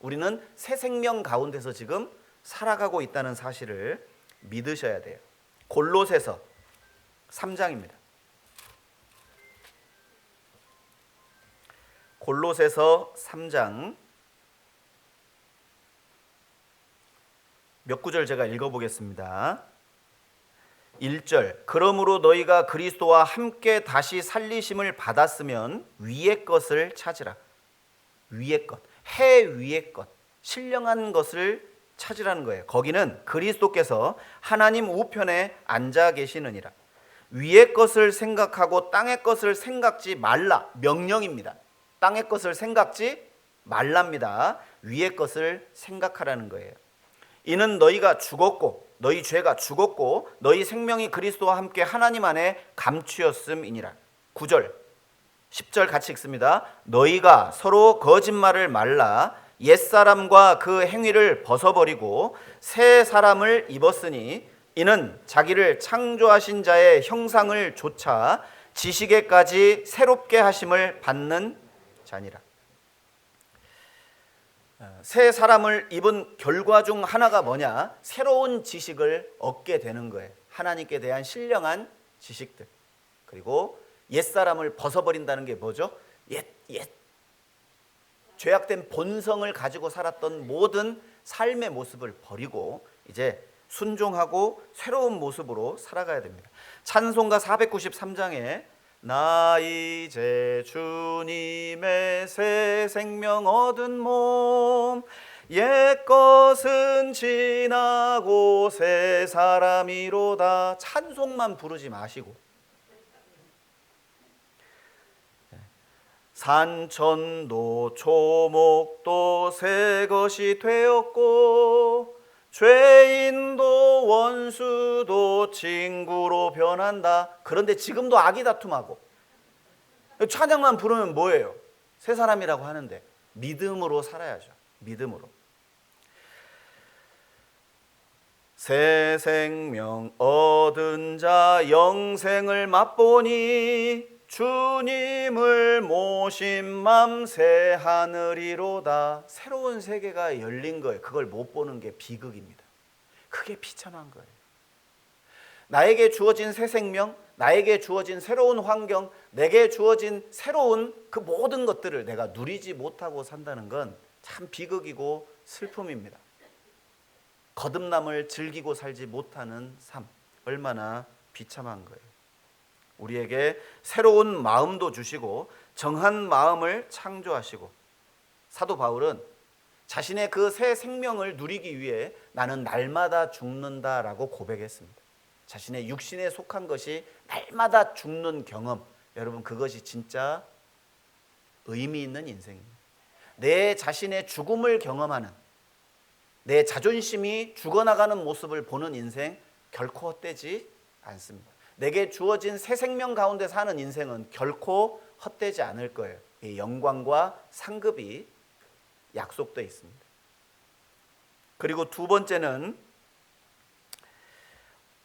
우리는 새 생명 가운데서 지금 살아가고 있다는 사실을 믿으셔야 돼요. 골로새서 3장입니다. 골로새서 3장 몇 구절 제가 읽어보겠습니다. 1절, 그러므로 너희가 그리스도와 함께 다시 살리심을 받았으면 위의 것을 찾으라. 위의 것, 해 위의 것, 신령한 것을 찾으라는 거예요. 거기는 그리스도께서 하나님 우편에 앉아 계시느니라. 위의 것을 생각하고 땅의 것을 생각지 말라. 명령입니다. 땅의 것을 생각지 말랍니다. 위의 것을 생각하라는 거예요. 이는 너희가 죽었고 너희 죄가 죽었고 너희 생명이 그리스도와 함께 하나님 안에 감추었음이니라. 9절 10절 같이 읽습니다. 너희가 서로 거짓말을 말라. 옛사람과 그 행위를 벗어버리고 새 사람을 입었으니 이는 자기를 창조하신 자의 형상을 조차 지식에까지 새롭게 하심을 받는 자니라. 새 사람을 입은 결과 중 하나가 뭐냐? 새로운 지식을 얻게 되는 거예요. 하나님께 대한 신령한 지식들. 그리고 옛사람을 벗어버린다는 게 뭐죠? 죄악된 본성을 가지고 살았던 모든 삶의 모습을 버리고 이제 순종하고 새로운 모습으로 살아가야 됩니다. 찬송가 493장에 나 이제 주님의 새 생명 얻은 몸 옛것은 지나고 새 사람이로다. 찬송만 부르지 마시고 산천도 초목도 새 것이 되었고 죄인도 원수도 친구로 변한다. 그런데 지금도 악이 다툼하고 찬양만 부르면 뭐예요? 새 사람이라고 하는데 믿음으로 살아야죠. 믿음으로. 새 생명 얻은 자 영생을 맛보니 주님을 모신 맘 새 하늘이로다. 새로운 세계가 열린 거예요. 그걸 못 보는 게 비극입니다. 그게 비참한 거예요. 나에게 주어진 새 생명, 나에게 주어진 새로운 환경, 내게 주어진 새로운 그 모든 것들을 내가 누리지 못하고 산다는 건 참 비극이고 슬픔입니다. 거듭남을 즐기고 살지 못하는 삶, 얼마나 비참한 거예요. 우리에게 새로운 마음도 주시고 정한 마음을 창조하시고, 사도 바울은 자신의 그 새 생명을 누리기 위해 나는 날마다 죽는다라고 고백했습니다. 자신의 육신에 속한 것이 날마다 죽는 경험, 여러분 그것이 진짜 의미 있는 인생입니다. 내 자신의 죽음을 경험하는, 내 자존심이 죽어나가는 모습을 보는 인생 결코 헛되지 않습니다. 내게 주어진 새 생명 가운데 사는 인생은 결코 헛되지 않을 거예요. 이 영광과 상급이 약속되어 있습니다. 그리고 두 번째는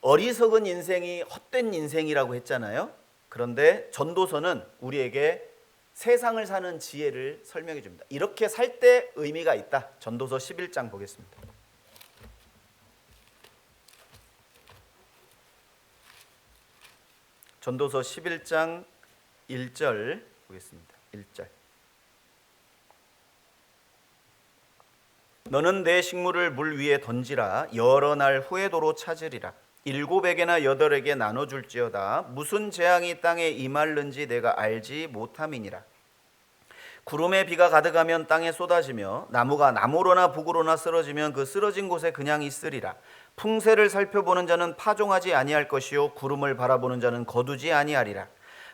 어리석은 인생이 헛된 인생이라고 했잖아요. 그런데 전도서는 우리에게 세상을 사는 지혜를 설명해 줍니다. 이렇게 살 때 의미가 있다. 전도서 11장 보겠습니다. 전도서 11장 1절 보겠습니다. 1절. 너는 내 식물을 물 위에 던지라. 여러 날 후에 도로 찾으리라. 7에게나 8에게 나눠줄지어다. 무슨 재앙이 땅에 임할는지 내가 알지 못함이니라. 구름에 비가 가득하면 땅에 쏟아지며 나무가 나무로나 북으로나 쓰러지면 그 쓰러진 곳에 그냥 있으리라. 풍세를 살펴보는 자는 파종하지 아니할 것이요 구름을 바라보는 자는 거두지 아니하리라.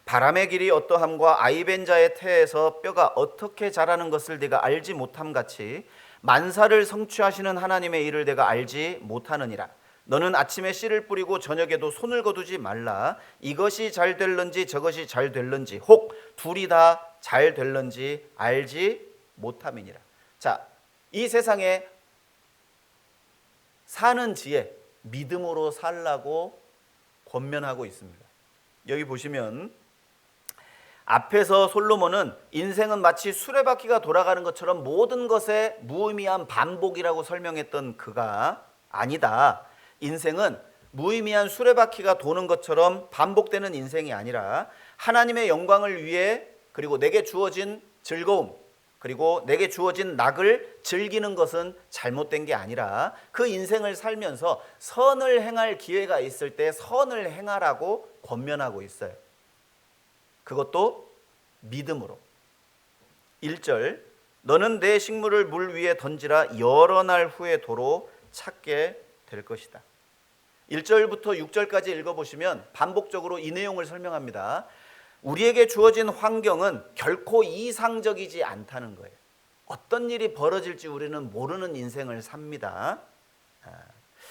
바람의 길이 어떠함과 아이벤 자의 태에서 뼈가 어떻게 자라는 것을 네가 알지 못함 같이 만사를 성취하시는 하나님의 일을 내가 알지 못하느니라. 너는 아침에 씨를 뿌리고 저녁에도 손을 거두지 말라. 이것이 잘 될런지 저것이 잘 될런지 혹 둘이 다 잘 될런지 알지 못함이니라. 자, 이 세상에 사는 지혜, 믿음으로 살라고 권면하고 있습니다. 여기 보시면 앞에서 솔로몬은 인생은 마치 수레바퀴가 돌아가는 것처럼 모든 것에 무의미한 반복이라고 설명했던 그가 아니다. 인생은 무의미한 수레바퀴가 도는 것처럼 반복되는 인생이 아니라 하나님의 영광을 위해 그리고 내게 주어진 즐거움 그리고 내게 주어진 낙을 즐기는 것은 잘못된 게 아니라 그 인생을 살면서 선을 행할 기회가 있을 때 선을 행하라고 권면하고 있어요. 그것도 믿음으로. 1절 너는 내 식물을 물 위에 던지라 여러 날 후에 도로 찾게 될 것이다. 1절부터 6절까지 읽어보시면 반복적으로 이 내용을 설명합니다. 우리에게 주어진 환경은 결코 이상적이지 않다는 거예요. 어떤 일이 벌어질지 우리는 모르는 인생을 삽니다.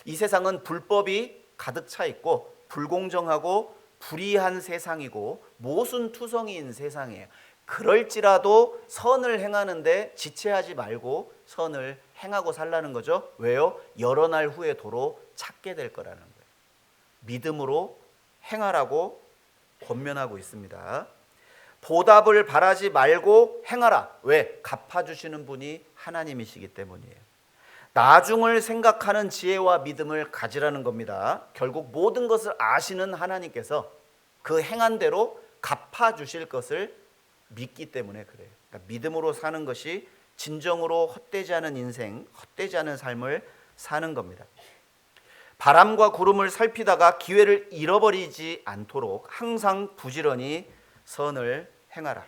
이 세상은 불법이 가득 차 있고 불공정하고 불의한 세상이고 모순투성이인 세상이에요. 그럴지라도 선을 행하는데 지체하지 말고 선을 행하고 살라는 거죠. 왜요? 여러 날 후에 도로 찾게 될 거라는 거예요. 믿음으로 행하라고 권면하고 있습니다. 보답을 바라지 말고 행하라. 왜? 갚아주시는 분이 하나님이시기 때문이에요. 나중을 생각하는 지혜와 믿음을 가지라는 겁니다. 결국 모든 것을 아시는 하나님께서 그 행한 대로 갚아주실 것을 믿기 때문에 그래요. 그러니까 믿음으로 사는 것이 진정으로 헛되지 않은 인생, 헛되지 않은 삶을 사는 겁니다. 바람과 구름을 살피다가 기회를 잃어버리지 않도록 항상 부지런히 선을 행하라.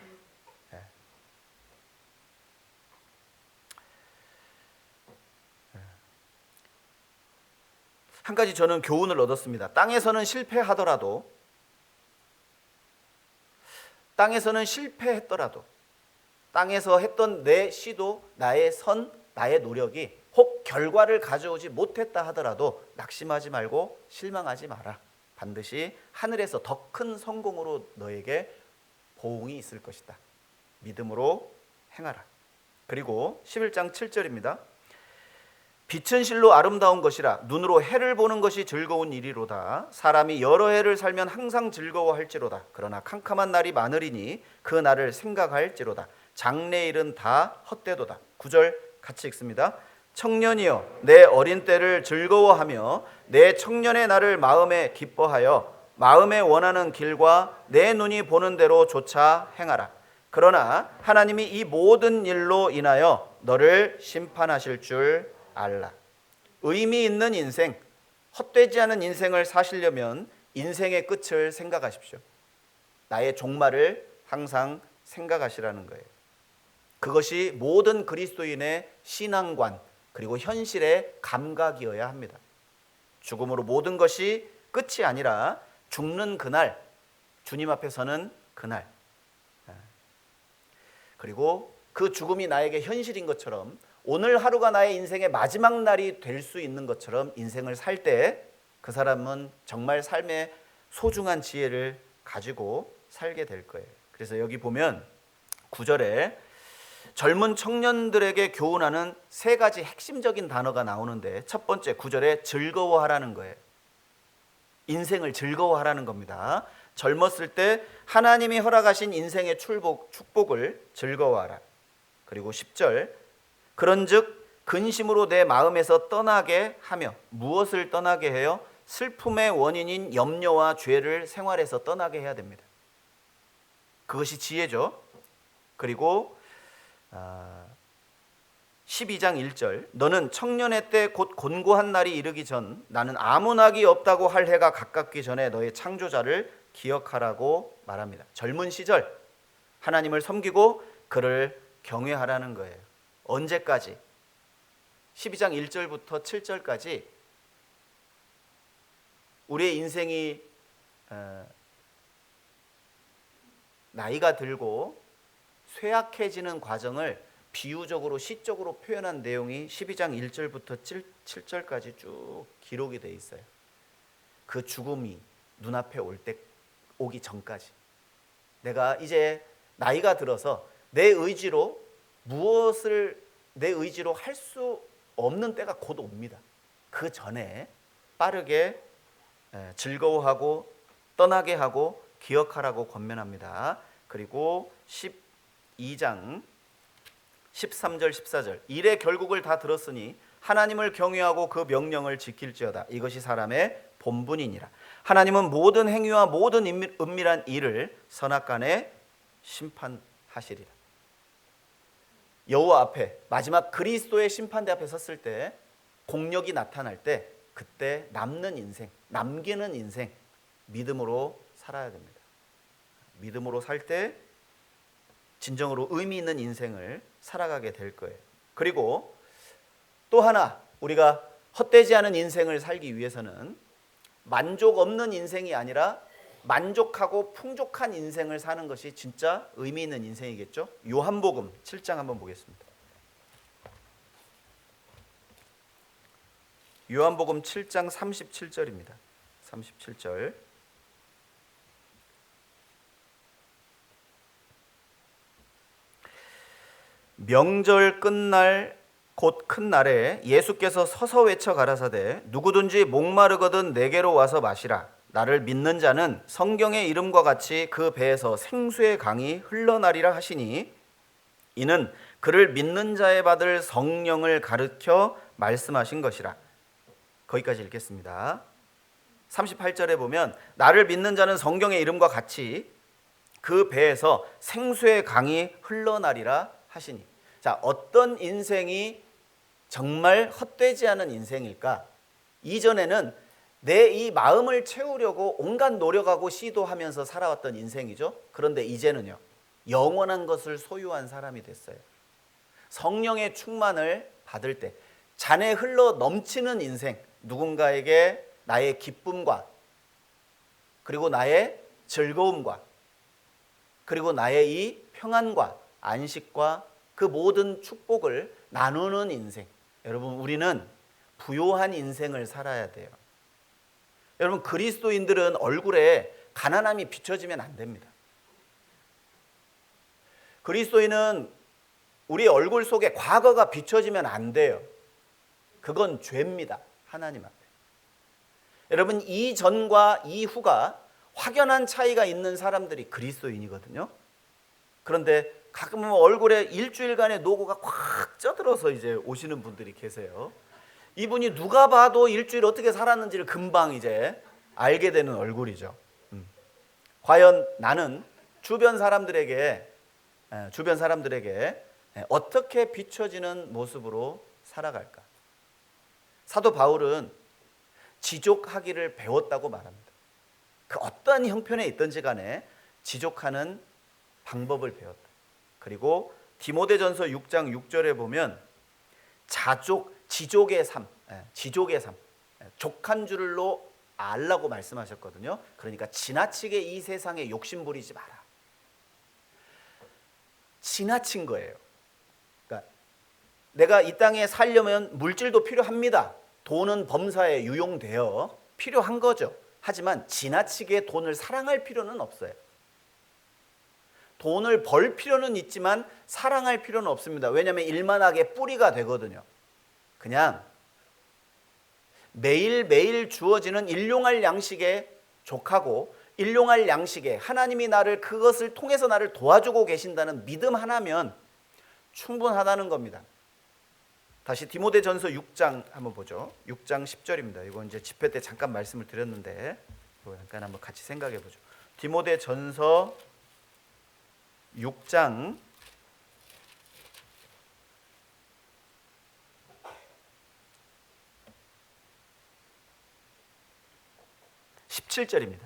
한 가지 저는 교훈을 얻었습니다. 땅에서는 실패했더라도 땅에서 했던 내 시도, 나의 선, 나의 노력이 혹 결과를 가져오지 못했다 하더라도 낙심하지 말고 실망하지 마라. 반드시 하늘에서 더 큰 성공으로 너에게 보응이 있을 것이다. 믿음으로 행하라. 그리고 11장 7절입니다. 빛은 실로 아름다운 것이라 눈으로 해를 보는 것이 즐거운 일이로다. 사람이 여러 해를 살면 항상 즐거워할지로다. 그러나 캄캄한 날이 많으리니 그 날을 생각할지로다. 장래일은 다 헛되도다. 9절 같이 읽습니다. 청년이여 내 어린 때를 즐거워하며 내 청년의 날을 마음에 기뻐하여 마음에 원하는 길과 내 눈이 보는 대로 조차 행하라. 그러나 하나님이 이 모든 일로 인하여 너를 심판하실 줄 알라. 의미 있는 인생, 헛되지 않은 인생을 사시려면 인생의 끝을 생각하십시오. 나의 종말을 항상 생각하시라는 거예요. 그것이 모든 그리스도인의 신앙관 그리고 현실의 감각이어야 합니다. 죽음으로 모든 것이 끝이 아니라 죽는 그날, 주님 앞에 서는 그날, 그리고 그 죽음이 나에게 현실인 것처럼 오늘 하루가 나의 인생의 마지막 날이 될 수 있는 것처럼 인생을 살 때 그 사람은 정말 삶의 소중한 지혜를 가지고 살게 될 거예요. 그래서 여기 보면 9절에 젊은 청년들에게 교훈하는 세 가지 핵심적인 단어가 나오는데 첫 번째 9절에 즐거워하라는 거예요. 인생을 즐거워하라는 겁니다. 젊었을 때 하나님이 허락하신 인생의 축복을 즐거워하라. 그리고 10절 그런즉 근심으로 내 마음에서 떠나게 하며 무엇을 떠나게 해요? 슬픔의 원인인 염려와 죄를 생활에서 떠나게 해야 됩니다. 그것이 지혜죠. 그리고 12장 1절 너는 청년의 때 곧 곤고한 날이 이르기 전 나는 아무 낙이 없다고 할 해가 가깝기 전에 너의 창조자를 기억하라고 말합니다. 젊은 시절 하나님을 섬기고 그를 경외하라는 거예요. 언제까지? 12장 1절부터 7절까지 우리의 인생이 나이가 들고 쇠약해지는 과정을 비유적으로 시적으로 표현한 내용이 12장 1절부터 7절까지 쭉 기록이 돼 있어요. 그 죽음이 눈앞에 오기 전까지 내가 이제 나이가 들어서 내 의지로 할 수 없는 때가 곧 옵니다. 그 전에 빠르게 즐거워하고 떠나게 하고 기억하라고 권면합니다. 그리고 12장 13절 14절 일의 결국을 다 들었으니 하나님을 경외하고 그 명령을 지킬지어다. 이것이 사람의 본분이니라. 하나님은 모든 행위와 모든 은밀한 일을 선악간에 심판하시리라. 여호와 앞에 마지막 그리스도의 심판대 앞에 섰을 때 공력이 나타날 때 그때 남는 인생, 남기는 인생 믿음으로 살아야 됩니다. 믿음으로 살 때 진정으로 의미 있는 인생을 살아가게 될 거예요. 그리고 또 하나 우리가 헛되지 않은 인생을 살기 위해서는 만족 없는 인생이 아니라 만족하고 풍족한 인생을 사는 것이 진짜 의미 있는 인생이겠죠. 요한복음 7장 한번 보겠습니다. 요한복음 7장 37절입니다. 37절. 명절 끝날 곧 큰 날에 예수께서 서서 외쳐 가라사대 누구든지 목마르거든 내게로 와서 마시라. 나를 믿는 자는 성경의 이름과 같이 그 배에서 생수의 강이 흘러나리라 하시니 이는 그를 믿는 자에 받을 성령을 가르쳐 말씀하신 것이라. 거기까지 읽겠습니다. 38절에 보면 나를 믿는 자는 성경의 이름과 같이 그 배에서 생수의 강이 흘러나리라 하시니. 자, 어떤 인생이 정말 헛되지 않은 인생일까? 이전에는 내 이 마음을 채우려고 온갖 노력하고 시도하면서 살아왔던 인생이죠. 그런데 이제는요, 영원한 것을 소유한 사람이 됐어요. 성령의 충만을 받을 때 잔에 흘러 넘치는 인생, 누군가에게 나의 기쁨과 그리고 나의 즐거움과 그리고 나의 이 평안과 안식과 그 모든 축복을 나누는 인생. 여러분, 우리는 부요한 인생을 살아야 돼요. 여러분, 그리스도인들은 얼굴에 가난함이 비춰지면 안 됩니다. 그리스도인은 우리 얼굴 속에 과거가 비춰지면 안 돼요. 그건 죄입니다. 하나님 앞에. 여러분, 이전과 이후가 확연한 차이가 있는 사람들이 그리스도인이거든요. 그런데 가끔은 얼굴에 일주일간의 노고가 꽉 쪄들어서 이제 오시는 분들이 계세요. 이분이 누가 봐도 일주일 어떻게 살았는지를 금방 이제 알게 되는 얼굴이죠. 과연 나는 주변 사람들에게 어떻게 비춰지는 모습으로 살아갈까? 사도 바울은 지족하기를 배웠다고 말합니다. 그 어떠한 형편에 있든지 간에 지족하는 방법을 배웠다. 그리고 디모데전서 6장 6절에 보면 지족의 삶, 족한 줄로 알라고 말씀하셨거든요. 그러니까 지나치게 이 세상에 욕심 부리지 마라. 지나친 거예요. 그러니까 내가 이 땅에 살려면 물질도 필요합니다. 돈은 범사에 유용되어 필요한 거죠. 하지만 지나치게 돈을 사랑할 필요는 없어요. 돈을 벌 필요는 있지만 사랑할 필요는 없습니다. 왜냐하면 일만하게 뿌리가 되거든요. 그냥 매일매일 주어지는 일용할 양식에 족하고 일용할 양식에 하나님이 그것을 통해서 나를 도와주고 계신다는 믿음 하나면 충분하다는 겁니다. 다시 디모데전서 6장 한번 보죠. 6장 10절입니다. 이거 이제 집회 때 잠깐 말씀을 드렸는데 이거 잠깐 한번 같이 생각해 보죠. 디모데전서 6장 17절입니다.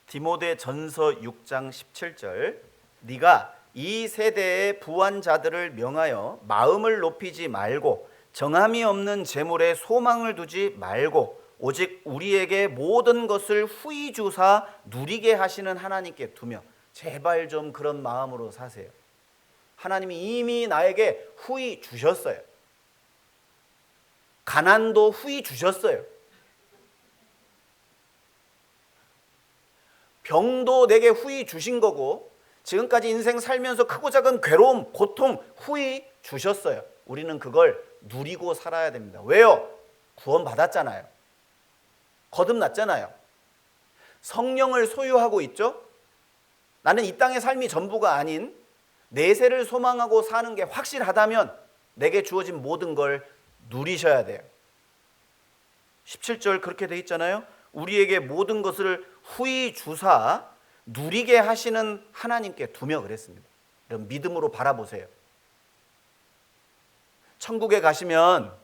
디모데전서 6장 17절. 네가 이 세대의 부한 자들을 명하여 마음을 높이지 말고 정함이 없는 재물에 소망을 두지 말고 오직 우리에게 모든 것을 후히 주사 누리게 하시는 하나님께 두며. 제발 좀 그런 마음으로 사세요. 하나님이 이미 나에게 후히 주셨어요. 가난도 후히 주셨어요. 병도 내게 후히 주신 거고 지금까지 인생 살면서 크고 작은 괴로움, 고통 후히 주셨어요. 우리는 그걸 누리고 살아야 됩니다. 왜요? 구원받았잖아요. 거듭났잖아요. 성령을 소유하고 있죠. 나는 이 땅의 삶이 전부가 아닌 내세를 소망하고 사는 게 확실하다면 내게 주어진 모든 걸 누리셔야 돼요. 17절 그렇게 돼 있잖아요. 우리에게 모든 것을 후히 주사 누리게 하시는 하나님께 두며 그랬습니다. 여러분 믿음으로 바라보세요. 천국에 가시면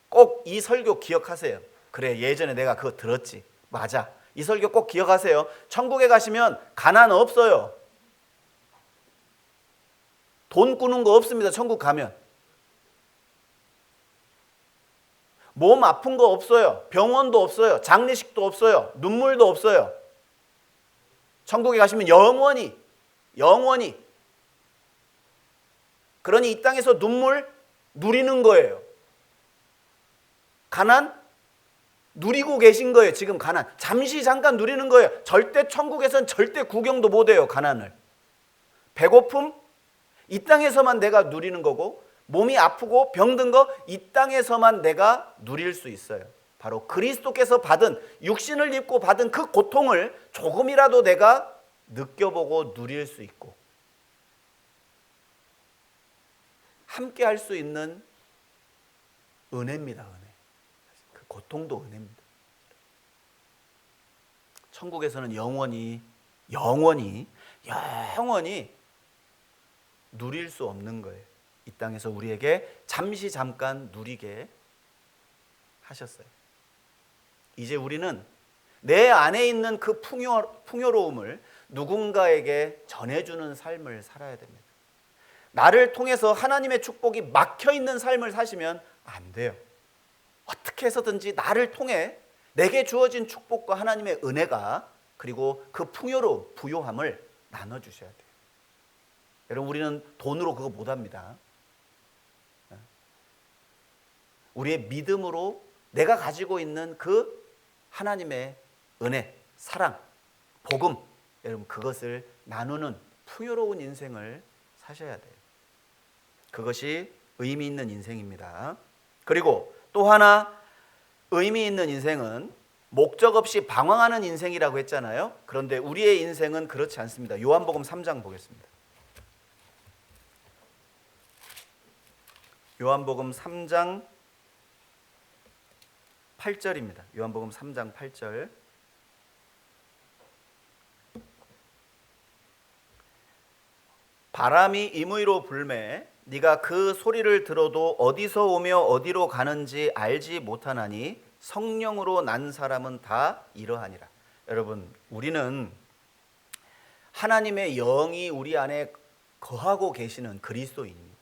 꼭 이 설교 기억하세요. 그래, 예전에 내가 그거 들었지. 맞아. 이 설교 꼭 기억하세요. 천국에 가시면 가난 없어요. 돈 꾸는 거 없습니다. 천국 가면. 몸 아픈 거 없어요. 병원도 없어요. 장례식도 없어요. 눈물도 없어요. 천국에 가시면 영원히 그러니 이 땅에서 눈물 누리는 거예요. 가난 누리고 계신 거예요. 지금 가난 잠시 잠깐 누리는 거예요. 절대 천국에선 절대 구경도 못 해요. 가난을. 배고픔 이 땅에서만 내가 누리는 거고, 몸이 아프고 병든 거 이 땅에서만 내가 누릴 수 있어요. 바로 그리스도께서 받은, 육신을 입고 받은 그 고통을 조금이라도 내가 느껴보고 누릴 수 있고 함께 할 수 있는 은혜입니다. 은혜. 그 고통도 은혜입니다. 천국에서는 영원히 누릴 수 없는 거예요. 이 땅에서 우리에게 잠시 잠깐 누리게 하셨어요. 이제 우리는 내 안에 있는 그 풍요로움을 누군가에게 전해주는 삶을 살아야 됩니다. 나를 통해서 하나님의 축복이 막혀있는 삶을 사시면 안 돼요. 어떻게 해서든지 나를 통해 내게 주어진 축복과 하나님의 은혜가, 그리고 그 풍요로움, 부요함을 나눠주셔야 돼요. 여러분 우리는 돈으로 그거 못합니다. 우리의 믿음으로 내가 가지고 있는 그 하나님의 은혜, 사랑, 복음, 여러분 그것을 나누는 풍요로운 인생을 사셔야 돼요. 그것이 의미 있는 인생입니다. 그리고 또 하나 의미 있는 인생은 목적 없이 방황하는 인생이라고 했잖아요. 그런데 우리의 인생은 그렇지 않습니다. 요한복음 3장 보겠습니다. 요한복음 3장 8절입니다. 요한복음 3장 8절. 바람이 임의로 불매 네가 그 소리를 들어도 어디서 오며 어디로 가는지 알지 못하나니 성령으로 난 사람은 다 이러하니라. 여러분 우리는 하나님의 영이 우리 안에 거하고 계시는 그리스도인입니다.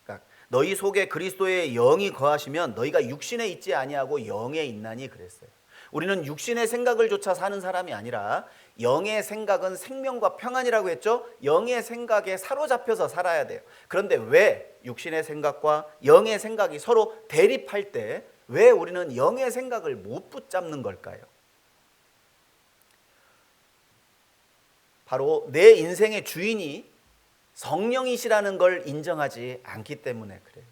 그러니까 너희 속에 그리스도의 영이 거하시면 너희가 육신에 있지 아니하고 영에 있나니 그랬어요. 우리는 육신의 생각을 조차 사는 사람이 아니라 영의 생각은 생명과 평안이라고 했죠. 영의 생각에 사로잡혀서 살아야 돼요. 그런데 왜 육신의 생각과 영의 생각이 서로 대립할 때 왜 우리는 영의 생각을 못 붙잡는 걸까요? 바로 내 인생의 주인이 성령이시라는 걸 인정하지 않기 때문에 그래요.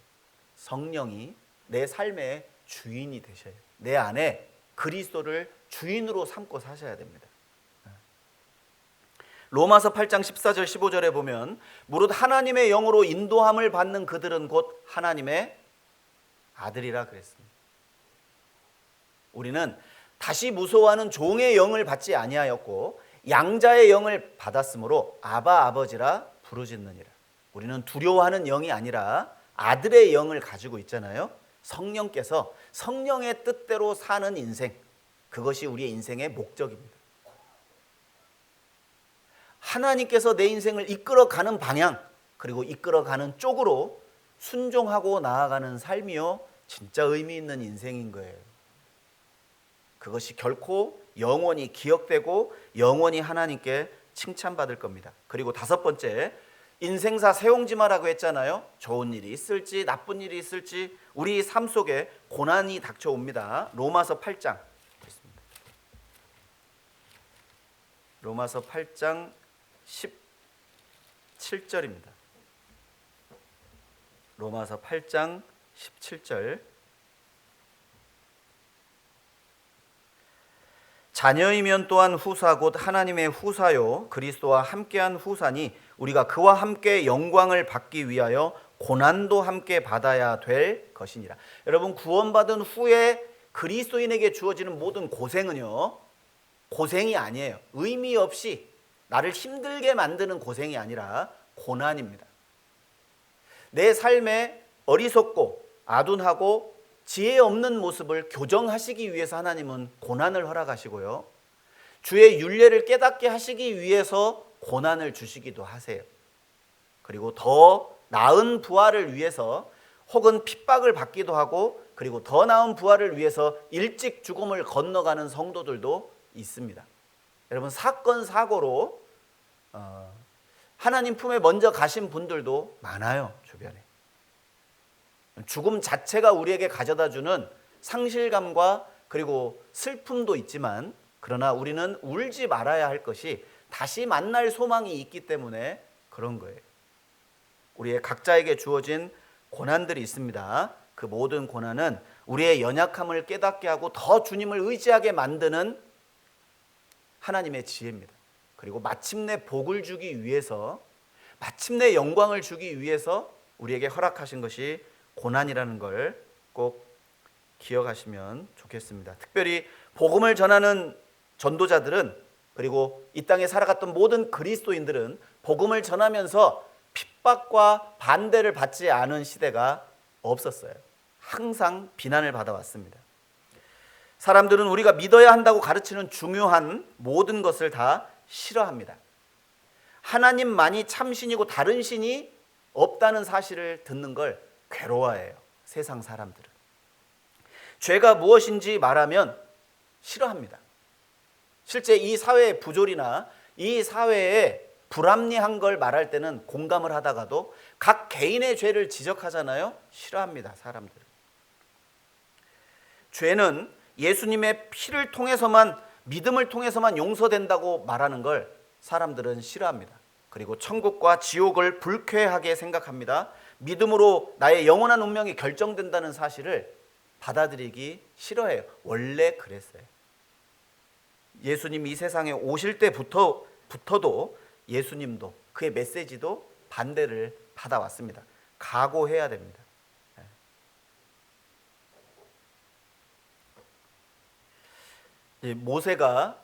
성령이 내 삶의 주인이 되셔야 돼요. 내 안에 그리스도를 주인으로 삼고 사셔야 됩니다. 로마서 8장 14절 15절에 보면 무릇 하나님의 영으로 인도함을 받는 그들은 곧 하나님의 아들이라 그랬습니다. 우리는 다시 무서워하는 종의 영을 받지 아니하였고 양자의 영을 받았으므로 아바 아버지라 부르짖느니라. 우리는 두려워하는 영이 아니라 아들의 영을 가지고 있잖아요. 성령께서 성령의 뜻대로 사는 인생, 그것이 우리의 인생의 목적입니다. 하나님께서 내 인생을 이끌어가는 방향, 그리고 이끌어가는 쪽으로 순종하고 나아가는 삶이요 진짜 의미 있는 인생인 거예요. 그것이 결코 영원히 기억되고 영원히 하나님께 칭찬받을 겁니다. 그리고 다섯 번째, 인생사 세옹지마라고 했잖아요. 좋은 일이 있을지 나쁜 일이 있을지 우리 삶 속에 고난이 닥쳐옵니다. 로마서 8장 있습니다. 로마서 8장 17절입니다. 로마서 8장 17절. 자녀이면 또한 후사 곧 하나님의 후사요 그리스도와 함께한 후사니 우리가 그와 함께 영광을 받기 위하여 고난도 함께 받아야 될 것이니라. 여러분, 구원받은 후에 그리스도인에게 주어지는 모든 고생은요, 고생이 아니에요. 의미 없이 나를 힘들게 만드는 고생이 아니라 고난입니다. 내 삶에 어리석고 아둔하고 지혜 없는 모습을 교정하시기 위해서 하나님은 고난을 허락하시고요, 주의 윤례를 깨닫게 하시기 위해서 고난을 주시기도 하세요. 그리고 더 나은 부활을 위해서 혹은 핍박을 받기도 하고, 그리고 더 나은 부활을 위해서 일찍 죽음을 건너가는 성도들도 있습니다. 여러분, 사건 사고로 하나님 품에 먼저 가신 분들도 많아요. 주변에 죽음 자체가 우리에게 가져다주는 상실감과 그리고 슬픔도 있지만, 그러나 우리는 울지 말아야 할 것이 다시 만날 소망이 있기 때문에 그런 거예요. 우리의 각자에게 주어진 고난들이 있습니다. 그 모든 고난은 우리의 연약함을 깨닫게 하고 더 주님을 의지하게 만드는 하나님의 지혜입니다. 그리고 마침내 복을 주기 위해서, 마침내 영광을 주기 위해서 우리에게 허락하신 것이 고난이라는 걸 꼭 기억하시면 좋겠습니다. 특별히 복음을 전하는 전도자들은, 그리고 이 땅에 살아갔던 모든 그리스도인들은 복음을 전하면서 핍박과 반대를 받지 않은 시대가 없었어요. 항상 비난을 받아왔습니다. 사람들은 우리가 믿어야 한다고 가르치는 중요한 모든 것을 다 싫어합니다. 하나님만이 참신이고 다른 신이 없다는 사실을 듣는 걸 괴로워해요. 세상 사람들은 죄가 무엇인지 말하면 싫어합니다. 실제 이 사회의 부조리나 이 사회의 불합리한 걸 말할 때는 공감을 하다가도 각 개인의 죄를 지적하잖아요. 싫어합니다. 사람들은. 죄는 예수님의 피를 통해서만, 믿음을 통해서만 용서된다고 말하는 걸 사람들은 싫어합니다. 그리고 천국과 지옥을 불쾌하게 생각합니다. 믿음으로 나의 영원한 운명이 결정된다는 사실을 받아들이기 싫어해요. 원래 그랬어요. 예수님이 이 세상에 오실 때부터도 예수님도, 그의 메시지도 반대를 받아왔습니다. 각오해야 됩니다. 모세가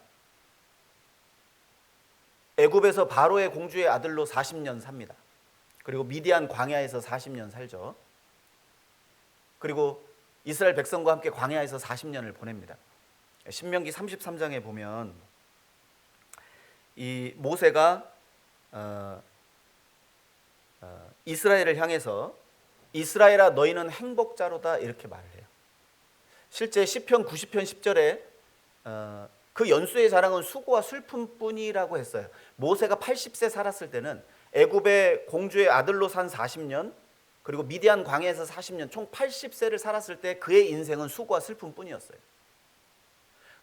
애굽에서 바로의 공주의 아들로 40년 삽니다. 그리고 미디안 광야에서 40년 살죠. 그리고 이스라엘 백성과 함께 광야에서 40년을 보냅니다. 신명기 33장에 보면 이 모세가 이스라엘을 향해서 이스라엘아 너희는 행복자로다 이렇게 말을 해요. 실제 시편 90편 10절에 그 연수의 자랑은 수고와 슬픔뿐이라고 했어요. 모세가 80세 살았을 때는 애굽의 공주의 아들로 산 40년, 그리고 미디안 광야에서 40년, 총 80세를 살았을 때 그의 인생은 수고와 슬픔뿐이었어요.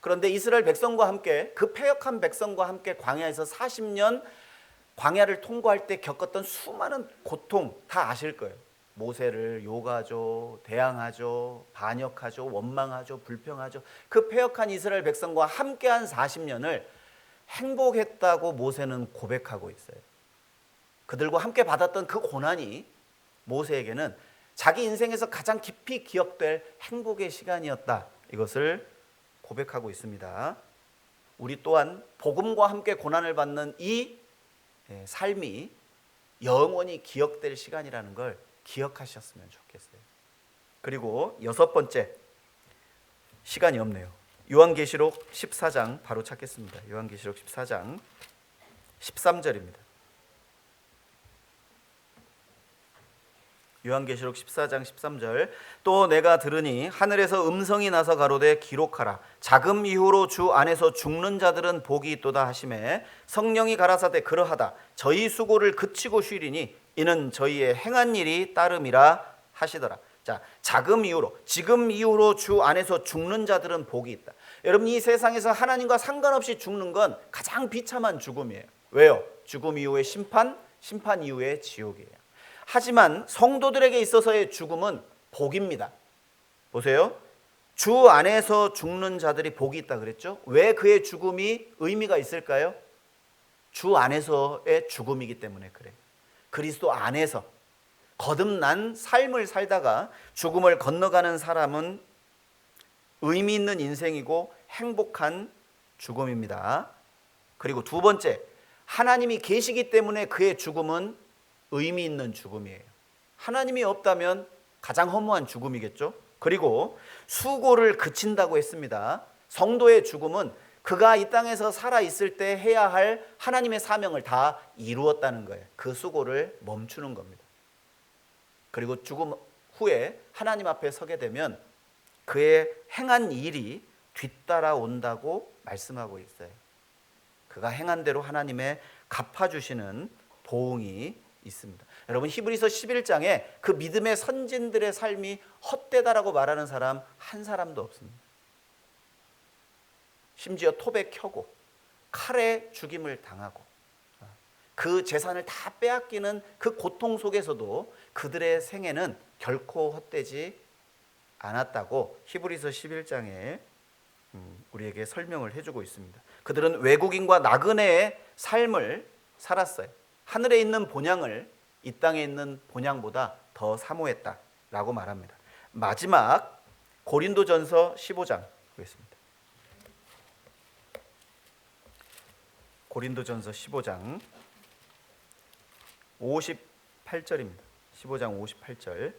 그런데 이스라엘 백성과 함께, 그 패역한 백성과 함께 광야에서 40년 광야를 통과할 때 겪었던 수많은 고통 다 아실 거예요. 모세를 욕하죠, 대항하죠, 반역하죠, 원망하죠, 불평하죠. 그 패역한 이스라엘 백성과 함께한 40년을 행복했다고 모세는 고백하고 있어요. 그들과 함께 받았던 그 고난이 모세에게는 자기 인생에서 가장 깊이 기억될 행복의 시간이었다. 이것을 고백하고 있습니다. 우리 또한 복음과 함께 고난을 받는 이 삶이 영원히 기억될 시간이라는 걸 기억하셨으면 좋겠어요. 그리고 여섯 번째, 시간이 없네요. 요한계시록 14장 바로 찾겠습니다. 요한계시록 14장 13절입니다. 요한계시록 14장 13절. 또 내가 들으니 하늘에서 음성이 나서 가로되 기록하라. 자금 이후로 주 안에서 죽는 자들은 복이 있도다 하시매 성령이 가라사대 그러하다. 저희 수고를 그치고 쉬리니 이는 저희의 행한 일이 따름이라 하시더라. 자, 자금 이후로, 지금 이후로 주 안에서 죽는 자들은 복이 있다. 여러분, 이 세상에서 하나님과 상관없이 죽는 건 가장 비참한 죽음이에요. 왜요? 죽음 이후의 심판, 심판 이후의 지옥이에요. 하지만 성도들에게 있어서의 죽음은 복입니다. 보세요. 주 안에서 죽는 자들이 복이 있다 그랬죠? 왜 그의 죽음이 의미가 있을까요? 주 안에서의 죽음이기 때문에 그래요. 그리스도 안에서. 거듭난 삶을 살다가 죽음을 건너가는 사람은 의미 있는 인생이고 행복한 죽음입니다. 그리고 두 번째, 하나님이 계시기 때문에 그의 죽음은 의미 있는 죽음이에요. 하나님이 없다면 가장 허무한 죽음이겠죠. 그리고 수고를 그친다고 했습니다. 성도의 죽음은 그가 이 땅에서 살아있을 때 해야 할 하나님의 사명을 다 이루었다는 거예요. 그 수고를 멈추는 겁니다. 그리고 죽음 후에 하나님 앞에 서게 되면 그의 행한 일이 뒤따라온다고 말씀하고 있어요. 그가 행한 대로 하나님의 갚아주시는 보응이 있습니다. 여러분, 히브리서 11장에 그 믿음의 선진들의 삶이 헛되다라고 말하는 사람 한 사람도 없습니다. 심지어 톱에 켜고 칼에 죽임을 당하고 그 재산을 다 빼앗기는 그 고통 속에서도 그들의 생애는 결코 헛되지 않았다고 히브리서 11장에 우리에게 설명을 해주고 있습니다. 그들은 외국인과 나그네의 삶을 살았어요. 하늘에 있는 본향을 이 땅에 있는 본향보다 더 사모했다라고 말합니다. 마지막 고린도전서 15장 보겠습니다. 고린도전서 15장 58절입니다. 15장 58절.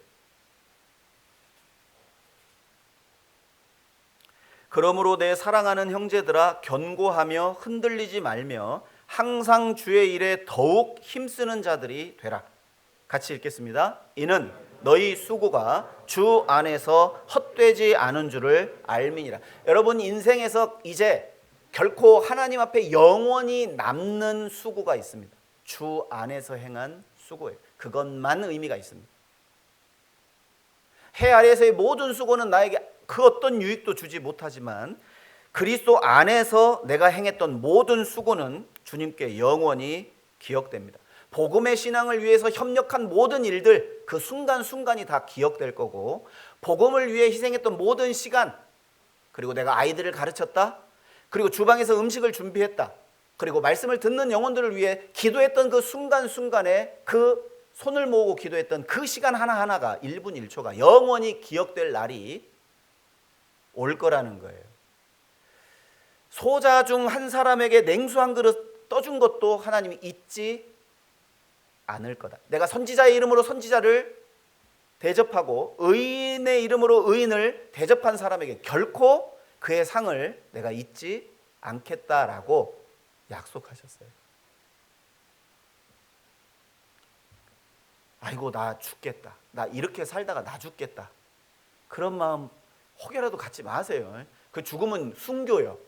그러므로 내 사랑하는 형제들아, 견고하며 흔들리지 말며 항상 주의 일에 더욱 힘쓰는 자들이 되라. 같이 읽겠습니다. 이는 너희 수고가 주 안에서 헛되지 않은 줄을 알미니라. 여러분, 인생에서 이제 결코 하나님 앞에 영원히 남는 수고가 있습니다. 주 안에서 행한 수고예요. 그것만 의미가 있습니다. 해 아래에서의 모든 수고는 나에게 그 어떤 유익도 주지 못하지만 그리스도 안에서 내가 행했던 모든 수고는 주님께 영원히 기억됩니다. 복음의 신앙을 위해서 협력한 모든 일들, 그 순간순간이 다 기억될 거고, 복음을 위해 희생했던 모든 시간, 그리고 내가 아이들을 가르쳤다, 그리고 주방에서 음식을 준비했다, 그리고 말씀을 듣는 영혼들을 위해 기도했던 그 순간순간에 그 손을 모으고 기도했던 그 시간 하나하나가 1분 1초가 영원히 기억될 날이 올 거라는 거예요. 소자 중 한 사람에게 냉수 한 그릇 떠준 것도 하나님이 잊지 않을 거다. 내가 선지자의 이름으로 선지자를 대접하고 의인의 이름으로 의인을 대접한 사람에게 결코 그의 상을 내가 잊지 않겠다라고 약속하셨어요. 아이고, 나 죽겠다, 나 이렇게 살다가 나 죽겠다, 그런 마음 혹여라도 갖지 마세요. 그 죽음은 순교요.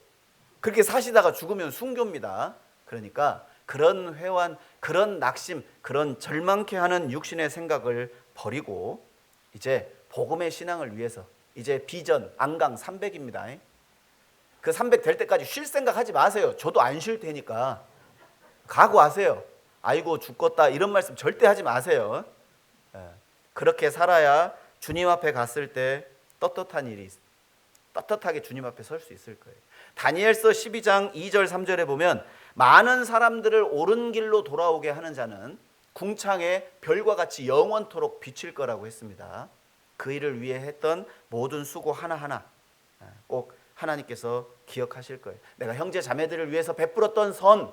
그렇게 사시다가 죽으면 순교입니다. 그러니까 그런 회환, 그런 낙심, 그런 절망케 하는 육신의 생각을 버리고 이제 복음의 신앙을 위해서 이제 비전 안강 300입니다. 그 300 될 때까지 쉴 생각 하지 마세요. 저도 안 쉴 테니까 각오하세요. 아이고 죽겠다 이런 말씀 절대 하지 마세요. 그렇게 살아야 주님 앞에 갔을 때 떳떳한 일이 떳떳하게 주님 앞에 설 수 있을 거예요. 다니엘서 12장 2절 3절에 보면 많은 사람들을 옳은 길로 돌아오게 하는 자는 궁창에 별과 같이 영원토록 비칠 거라고 했습니다. 그 일을 위해 했던 모든 수고 하나하나 꼭 하나님께서 기억하실 거예요. 내가 형제 자매들을 위해서 베풀었던 선,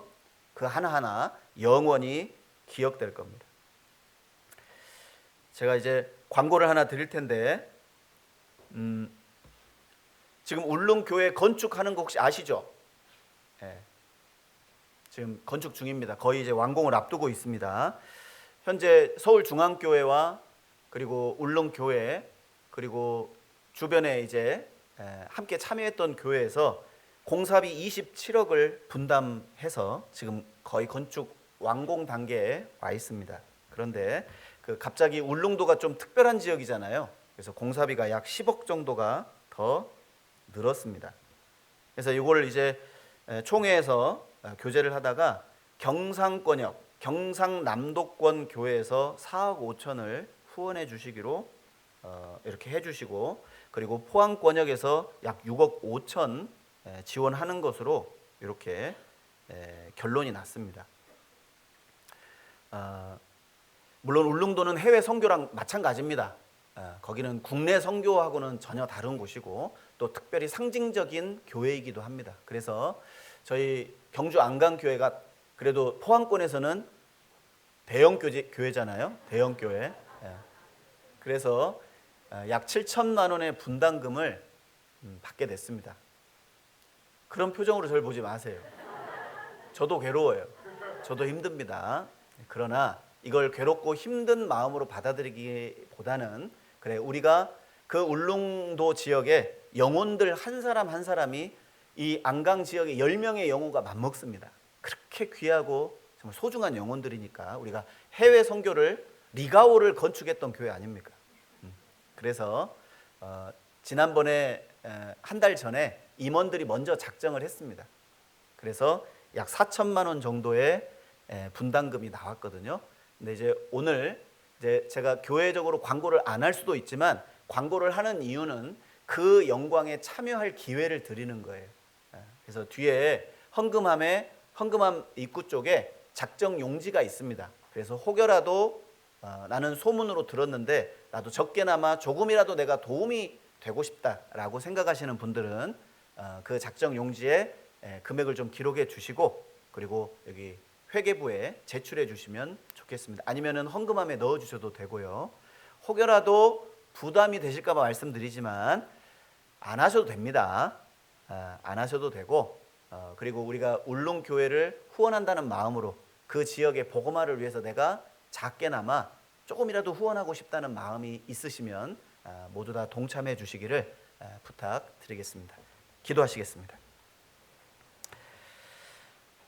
그 하나하나 영원히 기억될 겁니다. 제가 이제 광고를 하나 드릴 텐데 지금 울릉교회 건축하는 거 혹시 아시죠? 네. 지금 건축 중입니다. 거의 이제 완공을 앞두고 있습니다. 현재 서울중앙교회와 그리고 울릉교회 그리고 주변에 이제 함께 참여했던 교회에서 공사비 27억을 분담해서 지금 거의 건축 완공 단계에 와 있습니다. 그런데 그 갑자기 울릉도가 좀 특별한 지역이잖아요. 그래서 공사비가 약 10억 정도가 더 늘었습니다. 그래서 이걸 이제 총회에서 교제를 하다가 경상권역, 경상남도권 교회에서 4억 5천을 후원해 주시기로 이렇게 해주시고, 그리고 포항권역에서 약 6억 5천 지원하는 것으로 이렇게 결론이 났습니다. 물론 울릉도는 해외 선교랑 마찬가지입니다. 거기는 국내 선교하고는 전혀 다른 곳이고 또 특별히 상징적인 교회이기도 합니다. 그래서 저희 경주 안강교회가 그래도 포항권에서는 대형 교회잖아요. 대형 교회. 그래서 약 7천만 원의 분담금을 받게 됐습니다. 그런 표정으로 저를 보지 마세요. 저도 괴로워요. 저도 힘듭니다. 그러나 이걸 괴롭고 힘든 마음으로 받아들이기보다는 그래, 우리가 그 울릉도 지역의 영혼들 한 사람 한 사람이 이 안강 지역의 10명의 영혼과 맞먹습니다. 그렇게 귀하고 정말 소중한 영혼들이니까 우리가 해외 선교를 리가오를 건축했던 교회 아닙니까? 그래서 지난번에 한 달 전에 임원들이 먼저 작정을 했습니다. 그래서 약 4천만 원 정도의 분담금이 나왔거든요. 근데 이제 오늘 이제 제가 교회적으로 광고를 안 할 수도 있지만 광고를 하는 이유는 그 영광에 참여할 기회를 드리는 거예요. 그래서 뒤에 헌금함 입구 쪽에 작정 용지가 있습니다. 그래서 혹여라도 나는 소문으로 들었는데 나도 적게나마 조금이라도 내가 도움이 되고 싶다라고 생각하시는 분들은 그 작정 용지에 금액을 좀 기록해 주시고 그리고 여기 회계부에 제출해 주시면 좋겠습니다. 아니면은 헌금함에 넣어 주셔도 되고요. 혹여라도 부담이 되실까 봐 말씀드리지만 안 하셔도 됩니다. 안 하셔도 되고 그리고 우리가 울릉교회를 후원한다는 마음으로 그 지역의 복음화를 위해서 내가 작게나마 조금이라도 후원하고 싶다는 마음이 있으시면 모두 다 동참해 주시기를 부탁드리겠습니다. 기도하시겠습니다.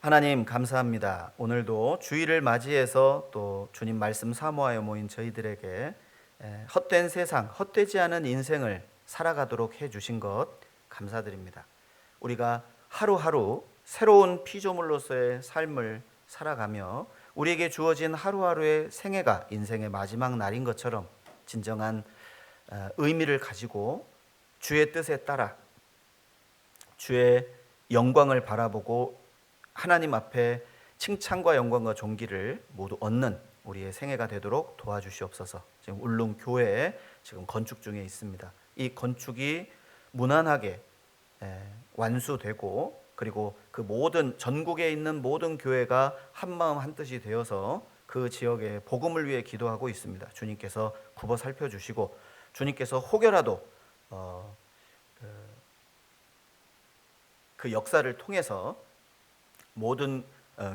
하나님 감사합니다. 오늘도 주일을 맞이해서 또 주님 말씀 사모하여 모인 저희들에게 헛된 세상, 헛되지 않은 인생을 살아가도록 해주신 것 감사드립니다. 우리가 하루하루 새로운 피조물로서의 삶을 살아가며 우리에게 주어진 하루하루의 생애가 인생의 마지막 날인 것처럼 진정한 의미를 가지고 주의 뜻에 따라 주의 영광을 바라보고 하나님 앞에 칭찬과 영광과 존귀를 모두 얻는 우리의 생애가 되도록 도와주시옵소서. 지금 울릉 교회에 지금 건축 중에 있습니다. 이 건축이 무난하게 완수되고 그리고 그 모든 전국에 있는 모든 교회가 한마음 한뜻이 되어서 그 지역의 복음을 위해 기도하고 있습니다. 주님께서 굽어 살펴주시고 주님께서 혹여라도 그 역사를 통해서 모든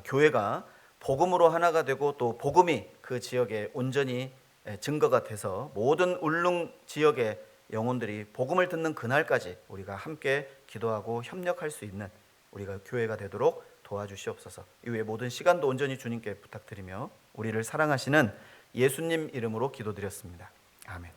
교회가 복음으로 하나가 되고 또 복음이 그 지역에 온전히 증거가 돼서 모든 울릉 지역의 영혼들이 복음을 듣는 그날까지 우리가 함께 기도하고 협력할 수 있는 우리가 교회가 되도록 도와주시옵소서. 이후에 모든 시간도 온전히 주님께 부탁드리며 우리를 사랑하시는 예수님 이름으로 기도드렸습니다. 아멘.